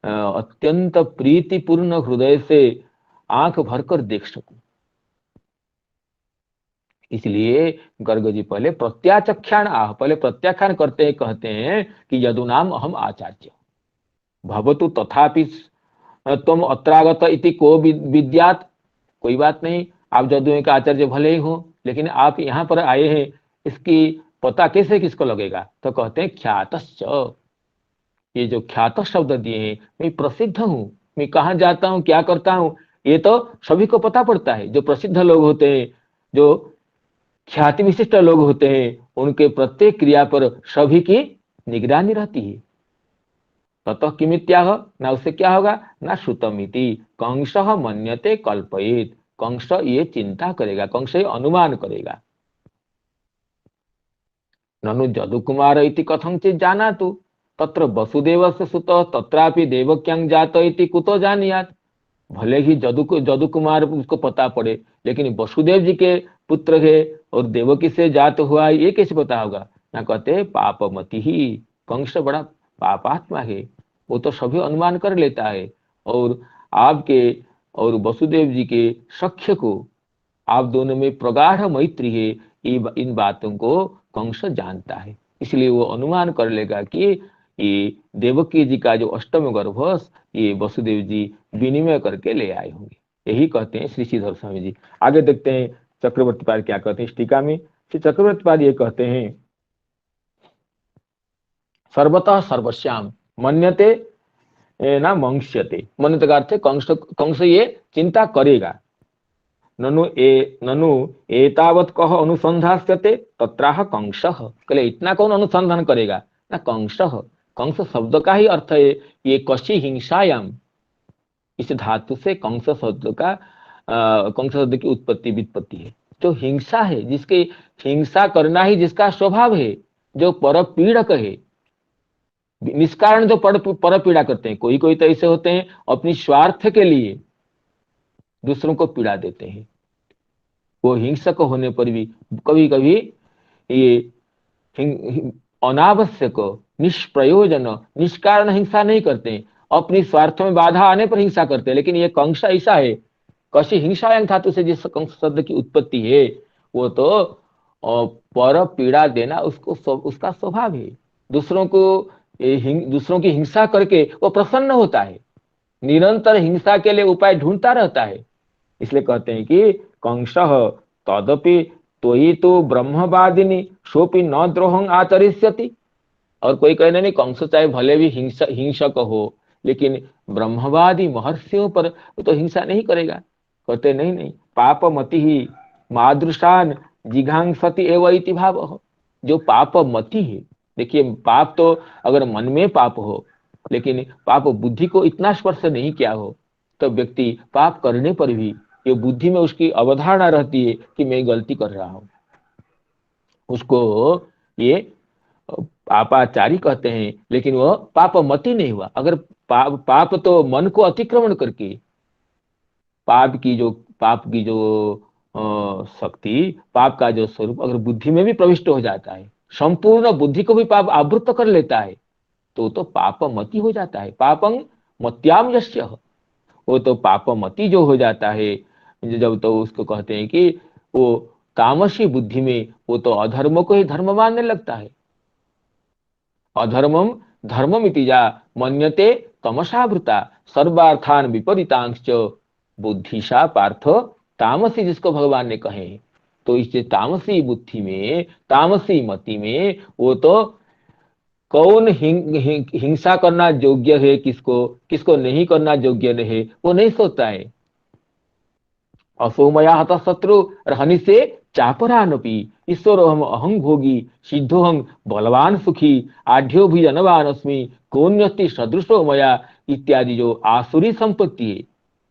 अत्यंत प्रीतिपूर्ण हृदय से आंख भरकर देख सकूं। इसलिए गर्ग जी पहले प्रत्याचख्यान आह, पहले प्रत्याख्यान करते हैं, कहते हैं कि यदुनाम अहम आचार्य भवतु तथापि तुम अत्रागत इति को विद्यात। कोई बात नहीं, आप जदुओं के आचार्य भले ही हो, लेकिन आप यहाँ पर आए हैं, इसकी पता कैसे किसको लगेगा? तो कहते हैं ख्यातश्च। ये जो ख्यात शब्द दिए हैं, मैं प्रसिद्ध हूं, मैं कहाँ जाता हूँ, क्या करता हूँ, ये तो सभी को पता पड़ता है। जो प्रसिद्ध लोग होते हैं, जो ख्याति विशिष्ट लोग होते हैं, उनके प्रत्येक क्रिया पर सभी की निगरानी रहती है। ततः किमित्याह, ना उससे क्या होगा, ना श्रुतमिति कंस मन्यते कल्पयेत। कंस ये चिंता करेगा, कंस ये अनुमान करेगा। ननु जदुकुमार इति कथंचित् जानातु तत्र वसुदेवस्य सुतः तत्रापि देवक्यं जात इति कुतो जानीयात्। भले ही जदु कुमार उसको पता पड़े, लेकिन वसुदेव जी के पुत्र है और देवकी से जात हुआ है, ये कैसे पता होगा? ना कहते पापमति ही, कंस बड़ा पापात्मा है, वो तो सभी अनुमान कर लेता है। और आपके और वसुदेव जी के सख्य को, आप दोनों में प्रगाढ़ मैत्री है, इन बातों को कंस जानता है। इसलिए वो अनुमान कर लेगा कि ये देवकी जी का जो अष्टम गर्भ ये वसुदेव जी विनिमय करके ले आए होंगे। यही कहते हैं श्री श्रीधर स्वामी जी। आगे देखते हैं चक्रवर्ती पाद क्या कहते हैं इस टीका में। श्री चक्रवर्ती पाद ये कहते हैं सर्वतः सर्वश्याम मन्यते ना मंक्ष्यते। मन्यते का अर्थ है कंस ये चिंता करेगा। ननु एतावत कह अनुसंधास्यते तत्राह कंसः। कहले इतना कौन अनुसंधान करेगा? ना कंसः। कंस शब्द का ही अर्थ है ये कशी हिंसायाम, इस धातु से कंस शब्द का कंस शब्द की उत्पत्ति व्युत्पत्ति है। जो हिंसा है, जिसके हिंसा करना ही जिसका स्वभाव है, जो पर पीड़क है, निष्कारण जो पर पीड़ा करते हैं। कोई कोई तो ऐसे होते हैं अपनी स्वार्थ के लिए दूसरों को पीड़ा देते हैं। वो हिंसक होने पर भी कभी कभी ये अनावश्यक, निष्प्रयोजन, निष्कारण हिंसा नहीं करते, अपनी स्वार्थ में बाधा आने पर हिंसा करते हैं। लेकिन ये कंस ऐसा है, कशी हिंसायं धातु से जिस कंस शब्द की उत्पत्ति है, वो तो पर पीड़ा देना उसका स्वभाव है। दूसरों को दूसरों की हिंसा करके वो प्रसन्न होता है, निरंतर हिंसा के लिए उपाय ढूंढता रहता है। इसलिए कहते हैं कि कंस तदपि त्वयि तो ब्रह्मवादिनी सोपि न द्रोहं आचरिष्यति। और कोई कहना नहीं, कंस चाहे भले भी हिंसक हो, लेकिन ब्रह्मवादी महर्षियों पर तो हिंसा नहीं करेगा। कहते नहीं नहीं, पाप मति ही मादृशान जिघांसति एवं इति भाव। जो पाप मति है, देखिए पाप तो अगर मन में पाप हो, लेकिन पाप बुद्धि को इतना स्पर्श नहीं किया हो, तो व्यक्ति पाप करने पर भी ये बुद्धि में उसकी अवधारणा रहती है कि मैं गलती कर रहा हूं, उसको ये पापाचारी कहते हैं। लेकिन वह पाप मति नहीं हुआ। अगर पाप तो मन को अतिक्रमण करके पाप की जो शक्ति, पाप का जो स्वरूप अगर बुद्धि में भी प्रविष्ट हो जाता है, संपूर्ण बुद्धि को भी पाप आवृत्त कर लेता है, तो पापमति हो जाता है। पापं मत्याम यस्य, वो तो पापमति जो हो जाता है, जब तो उसको कहते हैं कि वो तामसी बुद्धि में वो तो अधर्म को ही धर्म मानने लगता है। अधर्मम धर्ममिति जा मन्यते तमसावृता सर्वार्थान विपरीतांश्च बुद्धिशा पार्थ तामसी, जिसको भगवान ने कहे। तो इस तामसी बुद्धि में, तामसी मति में वो तो कौन हिंसा करना योग्य है, किसको किसको नहीं करना योग्य है, वो नहीं सोचता है। असोमया हत शत्रु रहनी से चापरानपि ईश्वरोहम अहं भोगी सिद्धोहं बलवान सुखी आढ्यो भी जनवान अस्मि कौन्यस्ति सदृशो मया इत्यादि जो आसुरी संपत्ति है,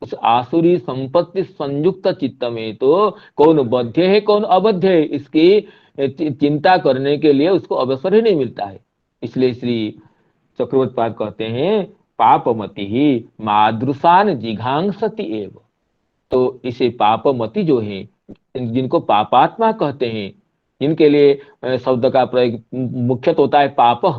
उस आसुरी संपत्ति संयुक्त चित्त में तो कौन बद्ध है कौन अबद्ध है, इसकी चिंता करने के लिए उसको अवसर ही नहीं मिलता है। इसलिए श्री चक्रवर्ती कहते हैं पापमति ही मादृशान जिघांसति एव। तो इसे पापमति जो है, जिनको पापात्मा कहते हैं, जिनके लिए शब्द का प्रयोग मुख्यत होता है पापः,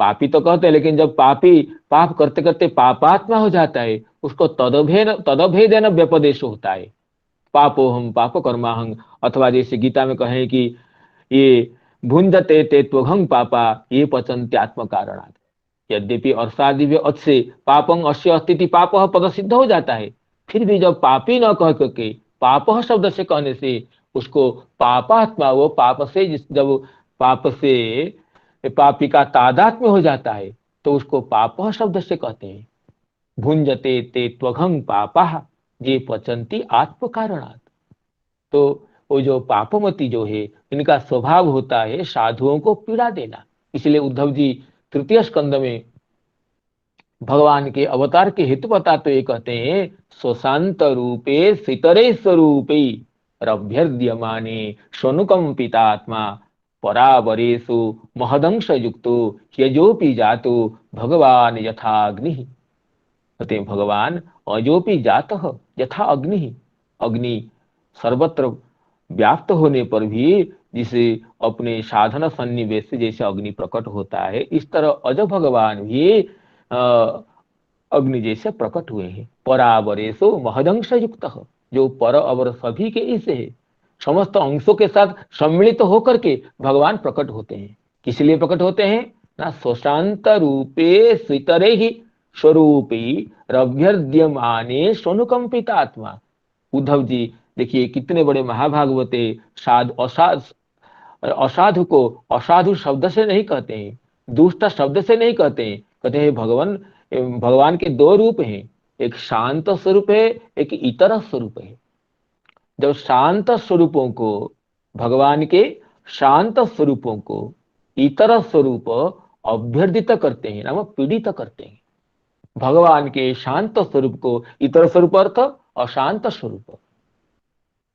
पापी तो कहते हैं, लेकिन जब पापी पाप करते करते पापात्मा हो जाता है, उसको तदभेदेन व्यपदेश होता है, पापोहम पाप कर्माहं। अथवा जैसे गीता में कहें कि ये भुंजते ते त्वघं पापा ये पचन्ते आत्म कारणात्। यद्यपि अर्षादिव्य अच्छे पापं अस्य अस्तिति पापः पद सिद्ध हो जाता है, फिर भी जब पापी न कह करके पापः शब्द से कहने से उसको पापात्मा, वो पाप से जब पाप से पापी का तादात्म्य हो जाता है, तो उसको पापः शब्द से कहते हैं। भुंजते ते त्वघं पापः ये पचन्ति आत्म कारणात्। तो वो जो पापमति जो है, इनका स्वभाव होता है साधुओं को पीड़ा देना। इसलिए उद्धव जी तृतीय स्कंद में भगवान के अवतार के हेतु बताते हुए कहते हैं स्वशांत रूपे सितरे स्वरूपे रभ्यर्द्यमाने स्वनुकंपितात्मा परावरेषु महदंश युक्तो यजोपि जातो भगवान यथाग्नि। कहते हैं भगवान अजोपि जातः यथा अग्नि, अग्नि सर्वत्र व्याप्त होने पर भी जिसे अपने साधन सन्निवेश से जैसे अग्नि प्रकट होता है, इस तरह अज भगवान भी अग्नि जैसे प्रकट हुए हैं। परावरेशो महदंश युक्त, जो पर अवर सभी के ऐसे है, समस्त अंशों के साथ सम्मिलित होकर के भगवान प्रकट होते हैं। किस लिए प्रकट होते हैं ना, स्वशांत रूपे स्वितरे ही स्वरूपी रभ्यर्द्यमाने स्वनुकंपित आत्मा। उद्धव जी देखिए कितने बड़े महाभागवते, असाधु को असाधु शब्द से नहीं कहते हैं, दुष्ट शब्द से नहीं कहते हैं, कहते हैं भगवान के दो रूप हैं, एक शांत स्वरूप है, एक इतर स्वरूप है। जब शांत स्वरूपों को, भगवान के शांत स्वरूपों को इतर स्वरूप अभ्यर्थित करते हैं, नाम पीड़ित करते हैं। भगवान के शांत स्वरूप को इतर स्वरूप अर्थ अशांत स्वरूप,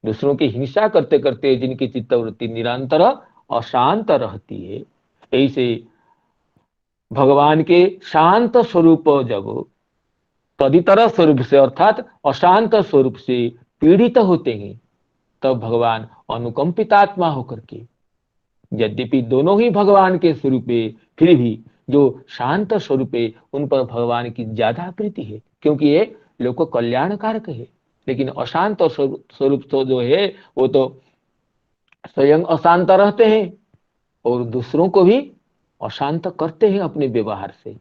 दूसरों की हिंसा करते करते जिनकी चित्तवृत्ति निरंतर अशांत रहती है, ऐसे भगवान के शांत स्वरूप जब तदितर स्वरूप से अर्थात अशांत स्वरूप से पीड़ित होते हैं, तब भगवान अनुकंपितात्मा होकर के यद्यपि दोनों ही भगवान के स्वरूप है, फिर भी जो शांत स्वरूप है उन पर भगवान की ज्यादा प्रीति है, क्योंकि ये लोक कल्याणकारक है। लेकिन अशांत स्वरूप तो जो है वो तो स्वयं अशांत रहते हैं और दूसरों को भी अशांत करते हैं अपने व्यवहार से।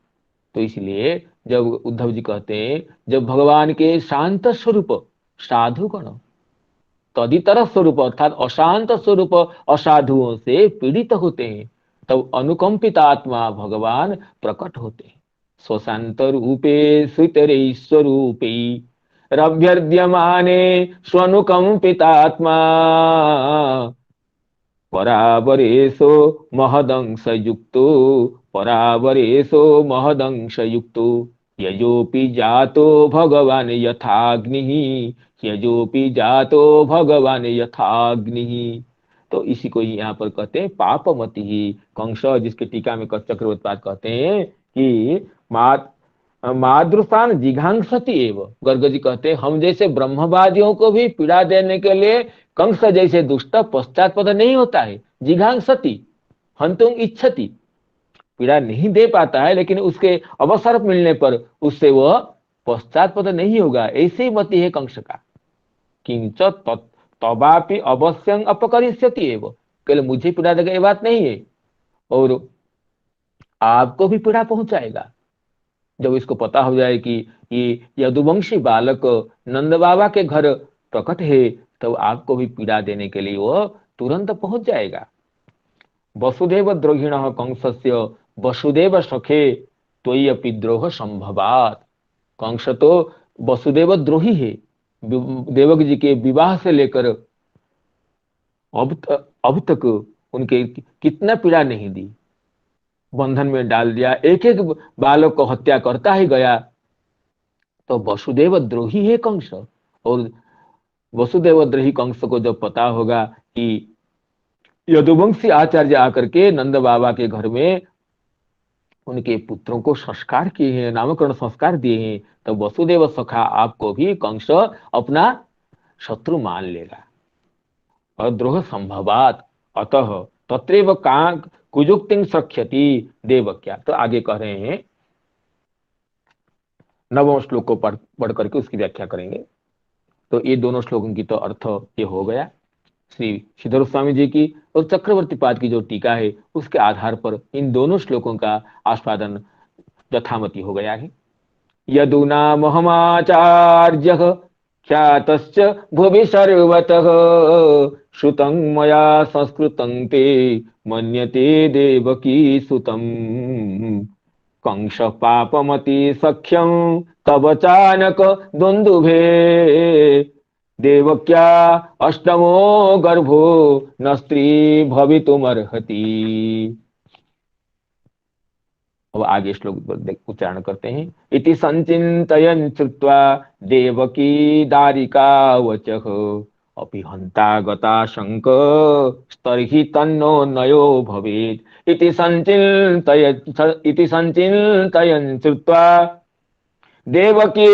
तो इसलिए जब उद्धव जी कहते हैं, जब भगवान के शांत स्वरूप साधुगण तदितर स्वरूप अर्थात अशांत स्वरूप असाधुओं से पीड़ित होते हैं, तब अनुकंपित आत्मा भगवान प्रकट होते हैं। स्वशांत रूपे सुतरे स्वरूपे रभ्यर्द्यमाने स्वनुकंपितात्मा परावरेशो महदंशयुक्तो परावरेशो महदंशयुक्तो यजोपि जातो भगवान यथाग्निः यजोपि जातो भगवान यथाग्निः। तो इसी को यहाँ पर कहते हैं पापमति ही कंस, जिसके टीका में चक्रवर्ती पाद कहते हैं कि मादृशान जिघांसति एव। गर्ग जी कहते हैं हम जैसे ब्रह्मवादियों को भी पीड़ा देने के लिए कंस जैसे दुष्ट पश्चात्पद नहीं होता है। जिघांसति हंतुम इच्छति, पीड़ा नहीं दे पाता है लेकिन उसके अवसर मिलने पर उससे वह पश्चात्पद नहीं होगा, ऐसी मति है कंस का। किंच तबापि अवश्यं अपकरिष्यति एव, केवल मुझे पीड़ा देगा ये बात नहीं है, और आपको भी पीड़ा पहुंचाएगा। जब इसको पता हो जाए कि ये यदुवंशी बालक नंद बाबा के घर प्रकट है, तब आपको भी पीड़ा देने के लिए वो तुरंत पहुंच जाएगा। वसुदेव द्रोहिण कंसस्य वसुदेव सखे त्वयि अपि द्रोह संभवात। कंस तो वसुदेव द्रोही है, देवक जी के विवाह से लेकर अब तक उनके कितना पीड़ा नहीं दी, बंधन में डाल दिया, एक एक बालक को हत्या करता ही गया। तो वसुदेव द्रोही है कंस, और वसुदेव द्रोही कंस को जब पता होगा कि यदुवंशी आचार्य आकर के नंद बाबा के घर में उनके पुत्रों को संस्कार किए हैं, नामकरण संस्कार दिए हैं, तो वसुदेव सखा आपको भी कंस अपना शत्रु मान लेगा। और द्रोह संभवात अतः तत्रैव कुजुक्तिं सख्यति देवक्या। तो आगे कह रहे हैं, नवम श्लोक को पढ़ करके उसकी व्याख्या करेंगे। तो ये दोनों श्लोकों की तो अर्थ ये हो गया। श्री श्रीधर स्वामी जी की और चक्रवर्ती पाद की जो टीका है उसके आधार पर इन दोनों श्लोकों का आस्वादन यथामति हो गया है। यदुना महमाचार्यः ख्यातश्च भुवि सर्वतः श्रुतं मया संस्कृतं ते मन्यते देवकी सुतं। कंस पापमति सख्यं तव चानक द्वंद्वे देवक्या अष्टमो गर्भो न स्त्री भवितुमर्हति। अब आगे श्लोक उच्चारण करते हैं। इति संचिन्तयन् श्रुत्वा देवकी दारिका वचः अपि हन्ता गता शंक स्तर्हि तन्नो नयो भवेत्। इति संचिन्तयन् श्रुत्वा देवकी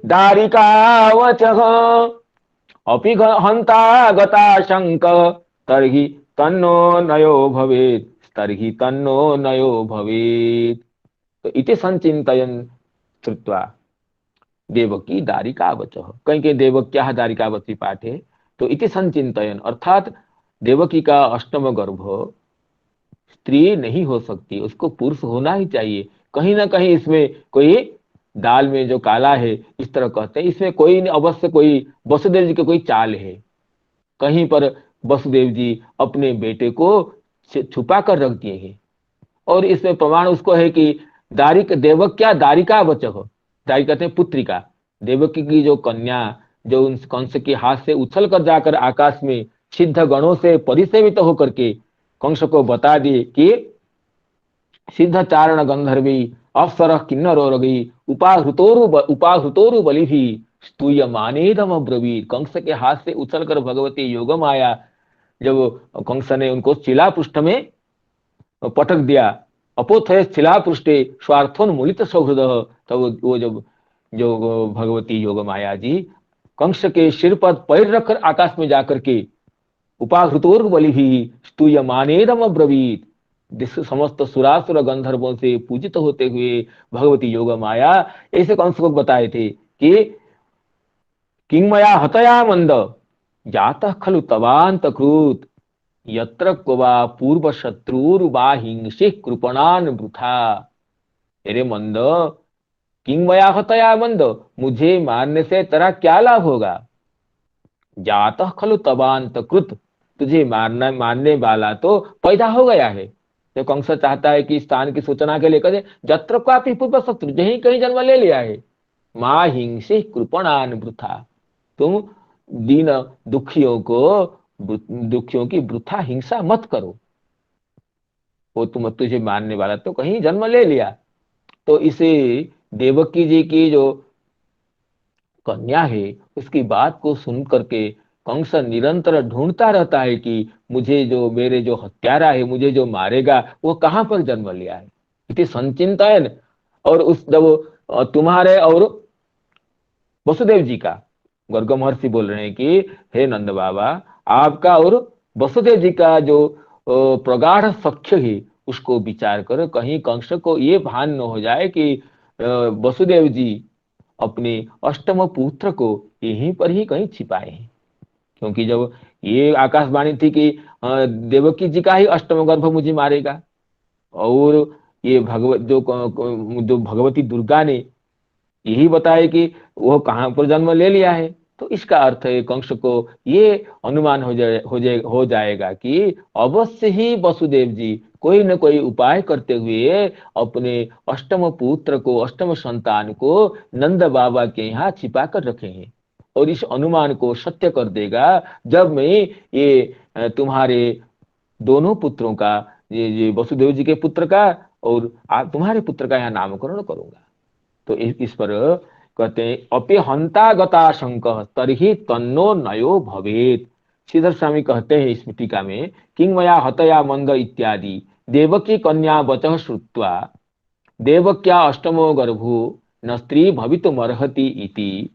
दारिका वचः अपि हन्ता गता शंक तर्हि तन्नो नयो भवेत् तर्हि तन्नो नयो भवेत्। तो इति संचिन्तयन् श्रुत्वा देवकी दारिका वचः, कहीं कहीं देवक्या दारिकावती पाठ है। तो इति संचिन्तयन् अर्थात देवकी का अष्टम गर्भ स्त्री नहीं हो सकती, उसको पुरुष होना ही चाहिए। कहीं ना कहीं इसमें कोई दाल में जो काला है इस तरह कहते हैं, इसमें कोई अवश्य कोई वसुदेव जी की कोई चाल है। कहीं पर वसुदेव जी अपने बेटे को छुपा कर रख दिए हैं, और इसमें प्रमाण उसको है कि देवक्या दारिका वचः, दारिका कहते हैं पुत्रिका, देवकी की जो कन्या जो उन कंस के हाथ से उछल कर जाकर आकाश में सिद्ध गणों से परिसेवित होकर के कंस को बता दिए कि सिद्ध चारण गंधर्वी अप्सरः किन्नरोरगी उपाहृतोरु बलिभी स्तूयमानेदम ब्रवीत। कंस के हाथ से उछल कर भगवती योगमाया जब कंस ने उनको शिला पृष्ठ में पटक दिया, अपोथय शिला पृष्ठे स्वार्थोन्मूलित सौहृद, तब वो जब जो भगवती योगमाया जी कंस के सिर पर पैर रखकर आकाश में जाकर के उपाहृतोर्बलि भी स्तूयमानेदम अब्रवीत। समस्त सुरासुर गंधर्वों से पूजित होते हुए भगवती योग माया ऐसे कंस को बताए थे कि किंगमया हतया मंद जातः खलु तवांत कृत यत्र क्वा पूर्व शत्रुर्वा हिंसे कृपणान वृथा। अरे मंद, किंगमया हतया मंद, मुझे मारने से तेरा क्या लाभ होगा? जातः खलु तवांत कृत, तुझे मारना मारने वाला तो पैदा हो गया है। तो कंस चाहता है कि स्थान की सूचना के लिए कहे जत्र क्वापि पूर्व शत्रु, यही कहीं जन्म ले लिया है। मां हिंसे कृपणान वृथा, तुम दीन दुखियों को दुखियों की वृथा हिंसा मत करो। वो तुझे मारने वाला तो कहीं जन्म ले लिया। तो इसे देवकी जी की जो कन्या है उसकी बात को सुन करके कंस निरंतर ढूंढता रहता है कि मुझे जो मेरे जो हत्यारा है, मुझे जो मारेगा वो कहां पर जन्म लिया है। इति संचिंतन। और उस जब तुम्हारे और वसुदेव जी का, गर्ग महर्षि बोल रहे हैं कि हे नंद बाबा, आपका और वसुदेव जी का जो प्रगाढ़ सख्य है उसको विचार करो, कहीं कंस को ये भान न हो जाए कि वसुदेव जी अपने अष्टम पुत्र को यहीं पर ही कहीं छिपाए हैं। क्योंकि जब ये आकाशवाणी थी कि देवकी जी का ही अष्टम गर्भ मुझे मारेगा, और ये भगवत जो भगवती दुर्गा ने यही बताया कि वो कहां पर जन्म ले लिया है, तो इसका अर्थ है कंस को ये अनुमान हो जाएगा कि अवश्य ही वसुदेव जी कोई न कोई उपाय करते हुए अपने अष्टम पुत्र को, अष्टम संतान को नंद बाबा के यहाँ छिपा कर रखे हैं। और इस अनुमान को सत्य कर देगा जब मैं ये तुम्हारे दोनों पुत्रों का, ये वसुदेव जी के पुत्र का और तुम्हारे पुत्र का यहाँ नामकरण करूंगा। तो इस पर कहते हैं अपि हंता गता शंक तरही तन्नो नयो भवेत। श्रीधर स्वामी कहते हैं इस टीका में, किंगमया हतया मंद इत्यादि देवकी कन्या वचः श्रुत्वा देवक्या अष्टमो गर्भो न स्त्री भवितुमर्हति इति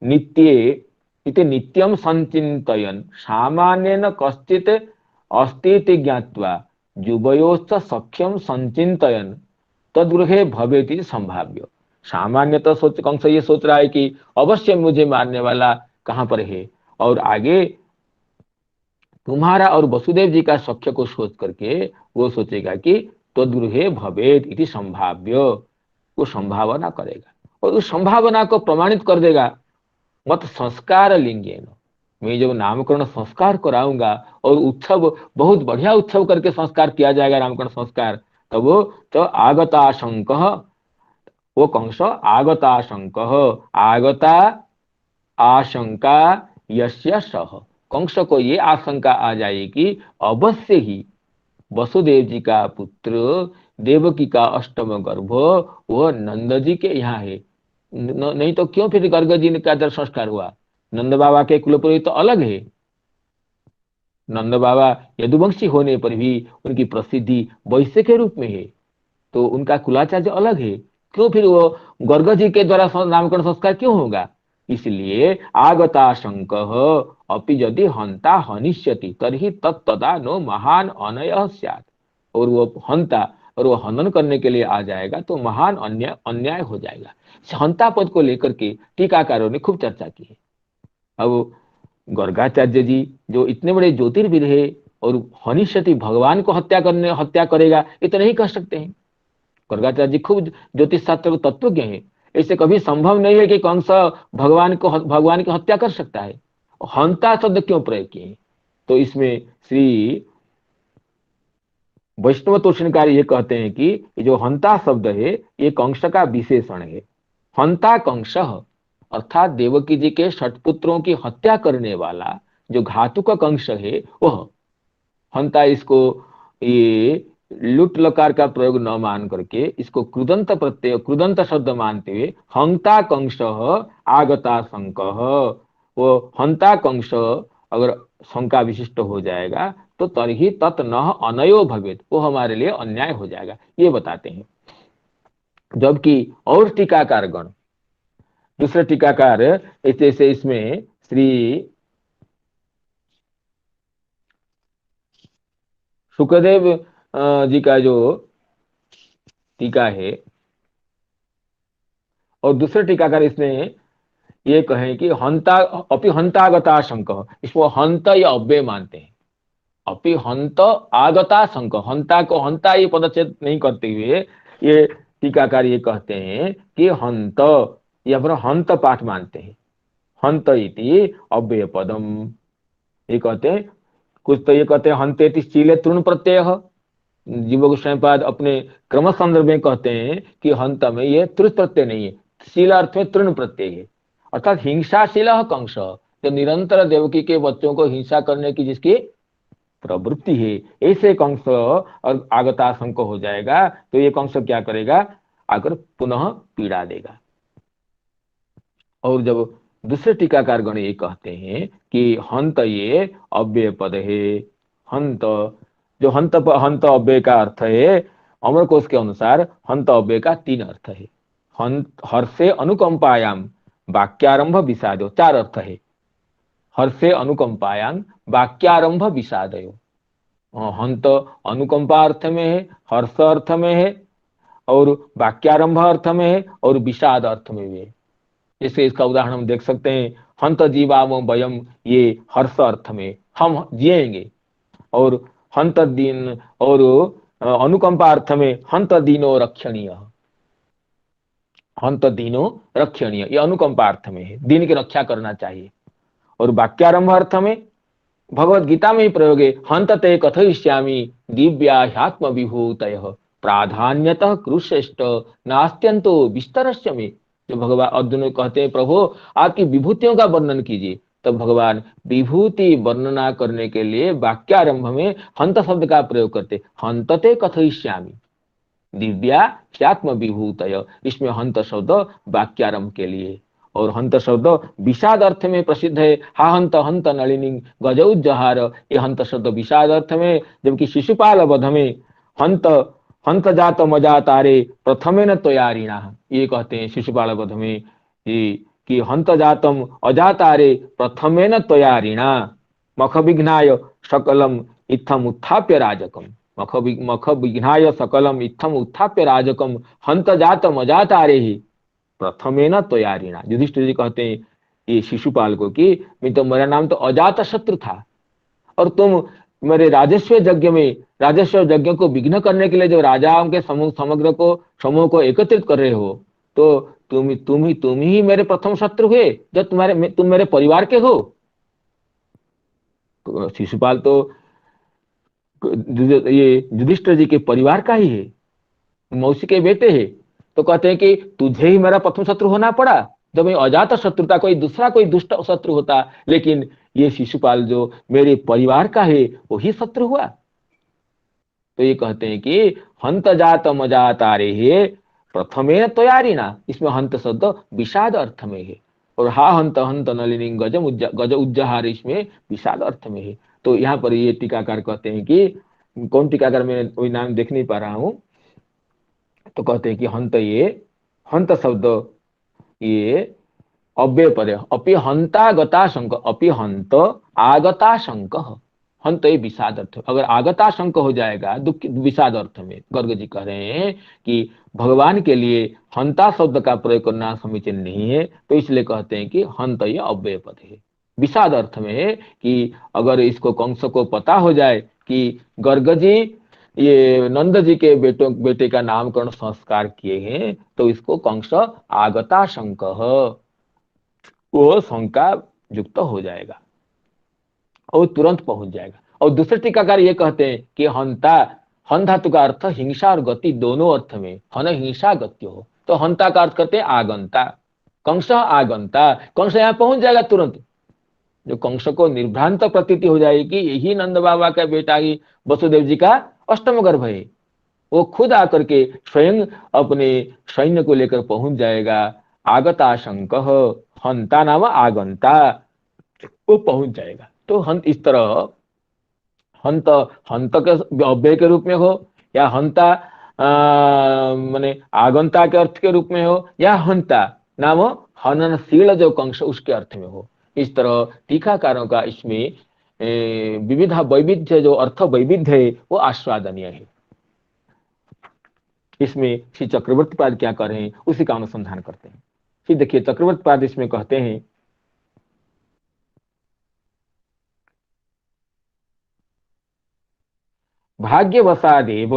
नित्ये इति नित्यं संचिन्तयन् सामान्येन कश्चित् अस्तीति ज्ञात्वा जुवयोश्च सख्यं संचिन्तयन् तद्गृहे भवेति संभाव्य। सामान्यतः सोच कंस ये सोच रहा है कि अवश्य मुझे मारने वाला कहां पर है, और आगे तुम्हारा और वसुदेव जी का सख्य को सोच करके वो सोचेगा कि तद्गृहे भवेत इति संभाव्य, वो संभावना करेगा और उस संभावना को प्रमाणित कर देगा। मत संस्कार लिंगेन, मैं जब नामकरण संस्कार कराऊंगा और उत्सव बहुत बढ़िया उत्सव करके संस्कार किया जाएगा, नामकरण संस्कार, तब वो तो आगता शंक, वो कंस आगता शंक, आगता आशंका यस्य सह, कंस को ये आशंका आ जाएगी अवश्य ही वसुदेव जी का पुत्र देवकी का अष्टम गर्भ वो नंद जी के यहाँ है। नहीं तो क्यों फिर गर्ग जी का दर संस्कार हुआ? नंद बाबा के कुलपुरोहित तो अलग है। नंद बाबा यदुवंशी होने पर भी उनकी प्रसिद्धि वैश्य के रूप में है, तो उनका कुलाचार्य अलग है। क्यों फिर वो गर्ग जी के द्वारा नामकरण संस्कार क्यों होगा? इसलिए आगता शंक अपि यदि हंता हनिष्यति तर्हि तत्तदा नो महान अनयः स्यात्। और वो हंता और वो हनन करने के लिए आ जाएगा तो महान अन्याय हो जाएगा। हंता पद को लेकर के टीकाकारों ने खूब चर्चा की है। अब गर्गाचार्य जी जो इतने बड़े ज्योतिर्विद है और हनिष्यति भगवान को हत्या करेगा, ये तो नहीं कह सकते हैं। गर्गाचार्य जी खूब ज्योतिष शास्त्र तत्वज्ञ है, ऐसे कभी संभव नहीं है कि कंस भगवान की हत्या कर सकता है। हंता शब्द क्यों प्रयोग किए? तो इसमें श्री वैष्णव तोषणकार ये कहते हैं कि ये जो हंता शब्द है ये कंस का विशेषण है। हंता कंस अर्थात देवकी जी के षटपुत्रों की हत्या करने वाला जो घातुक कंस है वह हंता। इसको ये लुट लकार का प्रयोग न मान करके इसको कृदंत प्रत्यय, कृदंत शब्द मानते हुए हंता कंस आगता शंक, वो हंता कंस अगर शंका विशिष्ट हो जाएगा तो तरही तत् न अनयो भवेत, वो हमारे लिए अन्याय हो जाएगा, ये बताते हैं। जबकि और टीकाकार गण, दूसरे टीकाकार जैसे इसमें श्री सुखदेव जी का जो टीका है, और दूसरे टीकाकार इसमें ये कहें कि हंता अपि हंतागता शंक, इसको हंत या अव्यय मानते हैं। अपि हंत आगता शंक, हंता को हंता ये पदच्छेद नहीं करते हुए ये टीकाकार ये कहते हैं कि हंत, या फिर हंत पाठ मानते हैं। हंत इति अव्यय पदम, ये कहते हैं। कुछ तो ये कहते हैं हंतेति शीले तृण प्रत्यय, जीव गोस्वामीपाद अपने क्रम संदर्भ में कहते हैं कि हंत में ये तृण प्रत्यय नहीं है, शील अर्थ में तृण प्रत्यय है। अर्थात हिंसाशील कंस, जो निरंतर देवकी के बच्चों को हिंसा करने की जिसकी प्रवृत्ति है, ऐसे कंस और आगता शंक हो जाएगा, तो ये कंस क्या करेगा, आकर पुनः पीड़ा देगा। और जब दूसरे टीकाकार गण ये कहते हैं कि हंत ये अव्यय पद है। हंत, जो हंत अव्यय का अर्थ है, अमरकोश के अनुसार हंत अव्यय का 3 अर्थ है। हंत हर्षे अनुकंपायाम वाक्यारंभ विषादो, 4 अर्थ है। हर्षे अनुकंपायाम वाक्यारंभ विषादयो, हंत अनुकंपा अर्थ में है, हर्ष अर्थ में है, और वाक्यारंभ अर्थ में है, और विषाद अर्थ में भी है। जैसे इसका उदाहरण हम देख सकते हैं, हंत जीवामो वयम, ये हर्ष अर्थ में हम जिएंगे, और हंत दिन, और अनुकंपा अर्थ में हंत दीनो रक्षणीय, हंत दीनो रक्षणीय, ये अनुकंपा अर्थ में है, दीन की रक्षा करना चाहिए। और वाक्यारंभ अर्थ में भगवत गीता में ही प्रयोग है, हंत ते कथयिष्यामि दिव्या ह्यात्म विभूतयः प्राधान्यतः कुरुश्रेष्ठ नास्त्यंतो विस्तरस्य में। जो भगवान अर्जुन कहते हैं प्रभु आपकी विभूतियों का वर्णन कीजिए, तब भगवान विभूति वर्णना करने के लिए वाक्यारंभ में हंत शब्द का प्रयोग करते, हंतते कथयिष्यामि दिव्या ह्यात्म विभूतय, इसमें हंत शब्द वाक्यारंभ के लिए। और हंत शब्द विषाद अर्थ में प्रसिद्ध है, हा हंत हंत नलिनी गजौज्जहार, ये हंत शब्द विषाद अर्थ में, जबकि शिशुपाल वध में हंत हंत जात मजातारे प्रथमेन त्वयारिणा, ये कहते हैं शिशुपाल वध में कि हंत जातम अजातारे प्रथमेन त्वयारिणा मख विघ्नाय सकलम इत्थम उत्थाप्य राजकम, मख विघ्नाय सकलम इत्थम उत्थाप्य राजकम हंत जातम अजातारे ही प्रथमेन त्वयारिणा। युधिष्ठिर जी कहते हैं ये शिशुपाल को कि मैं तो, मेरा नाम तो अजात शत्रु था, और तुम मेरे राजस्व यज्ञ में, राजस्व यज्ञ को विघ्न करने के लिए जो राजाओं के समूह को एकत्रित कर रहे हो, तो तुम ही मेरे प्रथम शत्रु हुए, जब तुम मेरे परिवार के हो। तो शिशुपाल तो ये युधिष्ठिर जी के परिवार का ही है, मौसी के बेटे है। तो कहते हैं कि तुझे ही मेरा प्रथम शत्रु होना पड़ा, जब मैं अजात शत्रु था, कोई दूसरा कोई दुष्ट शत्रु होता, लेकिन ये शिशुपाल जो मेरे परिवार का है वही शत्रु हुआ। तो ये कहते हैं कि हंत जात मजातारे है प्रथमे तैयारीना, इसमें हंत शब्द विषाद अर्थ में है, और हा हंत हंत नलिनी गज उज्जहार इसमें विषाद अर्थ में है। तो यहाँ पर ये टीकाकार कहते हैं कि, कौन टीकाकार, मैं वही नाम देख नहीं पा रहा हूं, तो कहते हैं कि हंत, ये हंत शब्द ये अव्यय पद है। अपि हंतागता शंक, अपि हंत आगता शंक, हंत ये विषाद अर्थ। अगर आगता शंक हो जाएगा दुख विषाद अर्थ में, गर्ग जी कह रहे हैं कि भगवान के लिए हंता शब्द का प्रयोग करना समीचीन नहीं है, तो इसलिए कहते हैं कि हंत ये अव्यय पद है, विषाद अर्थ में है। कि अगर इसको कंस को पता हो जाए कि गर्ग जी ये नंद जी के बेटे का नामकरण संस्कार किए हैं, तो इसको कंस आगता शंक, वो शंका युक्त हो जाएगा और तुरंत पहुंच जाएगा। और दूसरे टीकाकार ये कहते हैं कि हंता, हन धातु का अर्थ हिंसा और गति दोनों अर्थ में, हन हिंसा गति हो, तो हंता का अर्थ करते हैं आगंता, कंस आगंता, कंस यहाँ पहुंच जाएगा तुरंत। जो कंस को निर्भ्रांत प्रतीति हो जाएगी कि यही नंद बाबा का बेटा ही वसुदेव जी का अष्टम गर्भ है, वो खुद आकर के स्वयं अपने सैन्य को लेकर पहुंच जाएगा। आगता शंक, हंता नाम आगंता, वो पहुंच जाएगा। तो हंत इस तरह, हंत हंत के अव्यय के रूप में हो, या हंता माने आगंता के अर्थ के रूप में हो, या हंता नाम हननशील जो कंस उसके अर्थ में हो। इस तरह टीकाकारों का इसमें विविध वैविध्य, जो अर्थ वैविध्य है वो आस्वादनीय है। इसमें श्री चक्रवर्ती पाद क्या कर रहे हैं उसी का अनुसंधान करते हैं। फिर देखिए चक्रवर्ती पाद इसमें कहते हैं, भाग्यवशादेव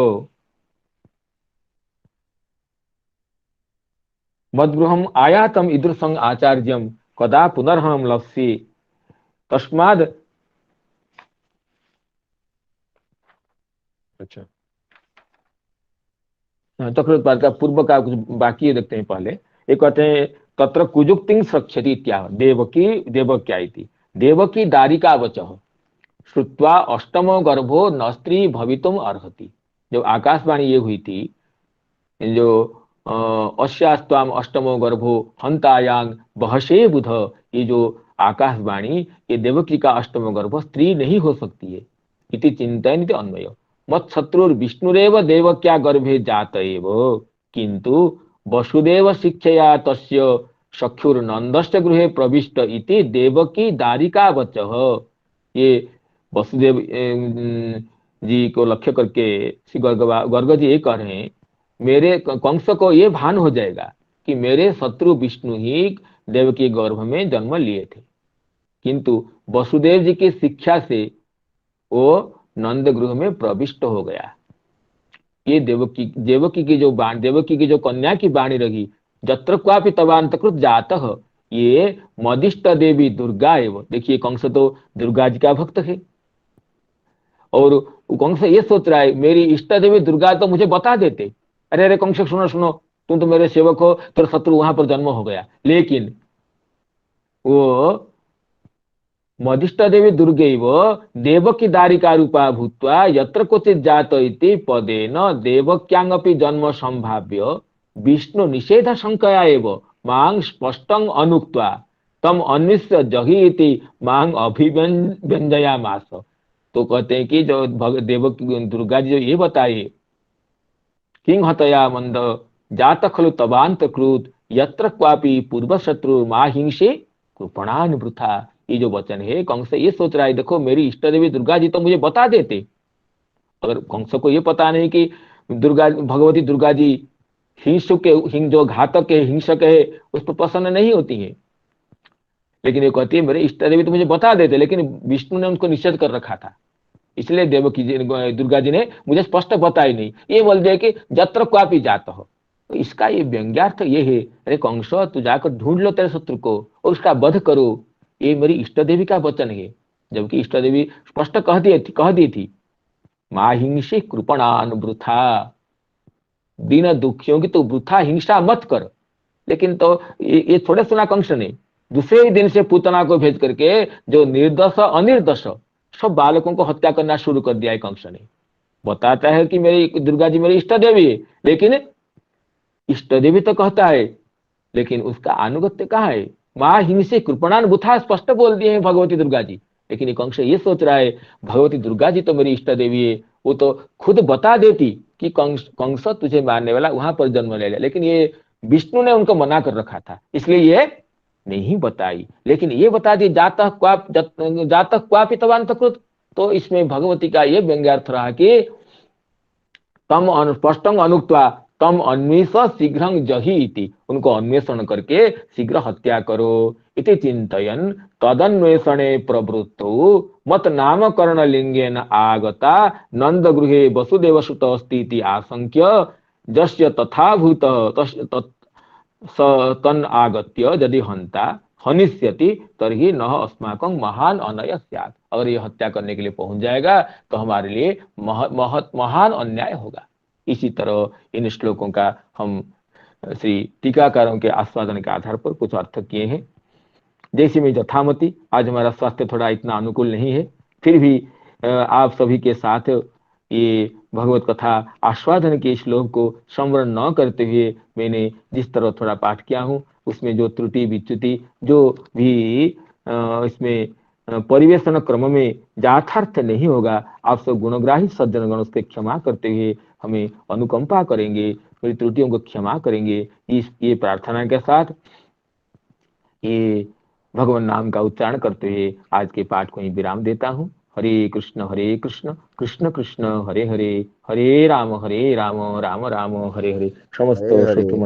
मद्गृहम आयातम ईदृशं आचार्यम कदा पुनर्हम लप्स्ये तस्माद। अच्छा, चक्रवर्ती पाद का पूर्व का कुछ बाकी है, देखते हैं पहले। ये कहते हैं तत्र कुजुक्तिं स्रक्षति इत्याह देवकी देवक्या इति देवकी दारिका वचः श्रुत्वा अष्टमो गर्भो न स्त्री भवितुम अर्हति। जब आकाशवाणी ये हुई थी, जो अस्यास्त्वाम अष्टमो गर्भो हंतायांग बहसे बुध, ये जो आकाशवाणी, ये देवकी का अष्टमो गर्भ स्त्री नहीं हो सकती है। इति चिंतन इति अन्वय मत शत्रुर विष्णुरेव देवक्या गर्भे जात एव किंतु वसुदेव शिक्षया तस्य सख्युर्नंदस्य गृहे प्रविष्ट इति देवकी दारिका वचः। ये वसुदेव जी को लक्ष्य करके श्री गर्ग जी ये कह रहे हैं, मेरे कंस को ये भान हो जाएगा कि मेरे शत्रु विष्णु ही देवकी गर्भ में जन्म लिए थे, किंतु वसुदेव जी की शिक्षा से वो नंद गृह में प्रविष्ट हो गया। ये देवकी की जो कन्या की वाणी रही, जत्र क्वापि तवांतकृत जातः, ये मदिष्ट देवी दुर्गा एवं। देखिए कंस तो दुर्गा जी का भक्त है, और कंस ये सोच रहा है मेरी इष्ट देवी दुर्गा तो मुझे बता देते, अरे अरे कंस सुनो सुनो, तुम तो मेरे सेवक हो, तेरा शत्रु वहां पर जन्म हो गया। लेकिन वो मदिष्ट देवी दुर्गैव देवकी दारिका रूपा भूत्वा यत्र क्वचित् जात इति पदेन देवक्यांगपि जन्म संभाव्य विष्णु निषेध शंकया एव मां स्पष्टं अनुक्त्वा तम अन्विष्य जहि इति मां अभिव्यंजयामास। तो कहते हैं कि जो देवकी दुर्गा जी जो ये बताए, किं हतया मंद जात खलु तवांत कृत यत्र क्वापि पूर्व शत्रु मा हिंसे कृपणान वृथा। ये जो वचन है, कंस ये सोच रहा है देखो मेरी इष्ट देवी दुर्गा जी तो मुझे बता देते। अगर कंस को ये पता नहीं कि भगवती दुर्गा जी जो घातक है, हिंसक है, उस पर प्रसन्न नहीं होती है, लेकिन ये कहती है मेरे इष्ट देवी तो मुझे बता देते, लेकिन विष्णु ने उनको निषेध कर रखा था, इसलिए देवकी दुर्गा जी ने मुझे स्पष्ट बताई नहीं। ये बोल दिया कि जत्र क्वापि जात हो। तो इसका ये व्यंग्यार्थ ये है, अरे कंस तू जाकर ढूंढ लो तेरे शत्रु को और उसका वध करो, ये मेरी इष्ट देवी का वचन है। जबकि इष्ट देवी स्पष्ट कह दी थी मां हिंसी कृपणान वृथा, दीन दुखियों की तो वृथा हिंसा मत कर। लेकिन तो ये थोड़े सुना कंस ने, दूसरे ही दिन से पूतना को भेज करके जो निर्दोष अनिर्दोष सब बालकों को हत्या करना शुरू कर दिया है कंस ने। बताता है कि मेरी दुर्गा जी मेरी इष्ट देवी है, लेकिन इष्ट देवी तो कहता है, लेकिन उसका अनुगत्य कहाँ है? मां हिंसे कृपणान बुथा स्पष्ट बोल दिए हैं भगवती दुर्गा जी, लेकिन ये कंस ये सोच रहा है भगवती दुर्गा जी तो मेरी इष्ट देवी है, वो तो खुद बता देती कि कंस तुझे मारने वाला वहां पर जन्म ले लिया, लेकिन ये विष्णु ने उनको मना कर रखा था, इसलिए ये नहीं बताई। लेकिन ये बता दी जातः क्वापि तवांतकृत। तो इसमें भगवती का ये व्यंग्यार्थ रहा कि तम स्पष्टं अनुक्त्वा तम अन्वेष शीघ्र जहि इति, उनको अन्वेषण करके शीघ्र हत्या करो। इति चिंतयन तदन्वेषणे प्रवृत्तौ मत नामकरण लिंगेन आगता नंद गृहे वसुदेव सुत अस्ति इति आशंक्य जस्य तथा भूत तन आगत्य यदि हंता हनिष्यति तर्हि न अस्माकं महान अनय स्यात्। अगर ये हत्या करने के लिए पहुंच जाएगा तो हमारे लिए महान अन्याय होगा। इसी तरह इन श्लोकों का हम श्री टीकाकारों के आस्वादन के आधार पर कुछ अर्थ किए हैं। जैसे में यथामति, आज हमारा स्वास्थ्य थोड़ा इतना अनुकूल नहीं है, फिर भी आप सभी के साथ ये भगवत कथा आस्वादन के श्लोक को संवरण न करते हुए मैंने जिस तरह थोड़ा पाठ किया हूँ, उसमें जो त्रुटि विच्युति जो भी इसमें परिवेशन क्रम में यथार्थ नहीं होगा, आप सब गुणग्राही सज्जनगण उसके क्षमा करते हुए हमें अनुकंपा करेंगे, मेरी त्रुटियों को क्षमा करेंगे। ये प्रार्थना के साथ ये भगवान नाम का उच्चारण करते हुए आज के पाठ को ही विराम देता हूँ। हरे कृष्ण कृष्ण कृष्ण हरे हरे, हरे राम राम राम हरे हरे। समस्त हरे हरे। श्रोतृ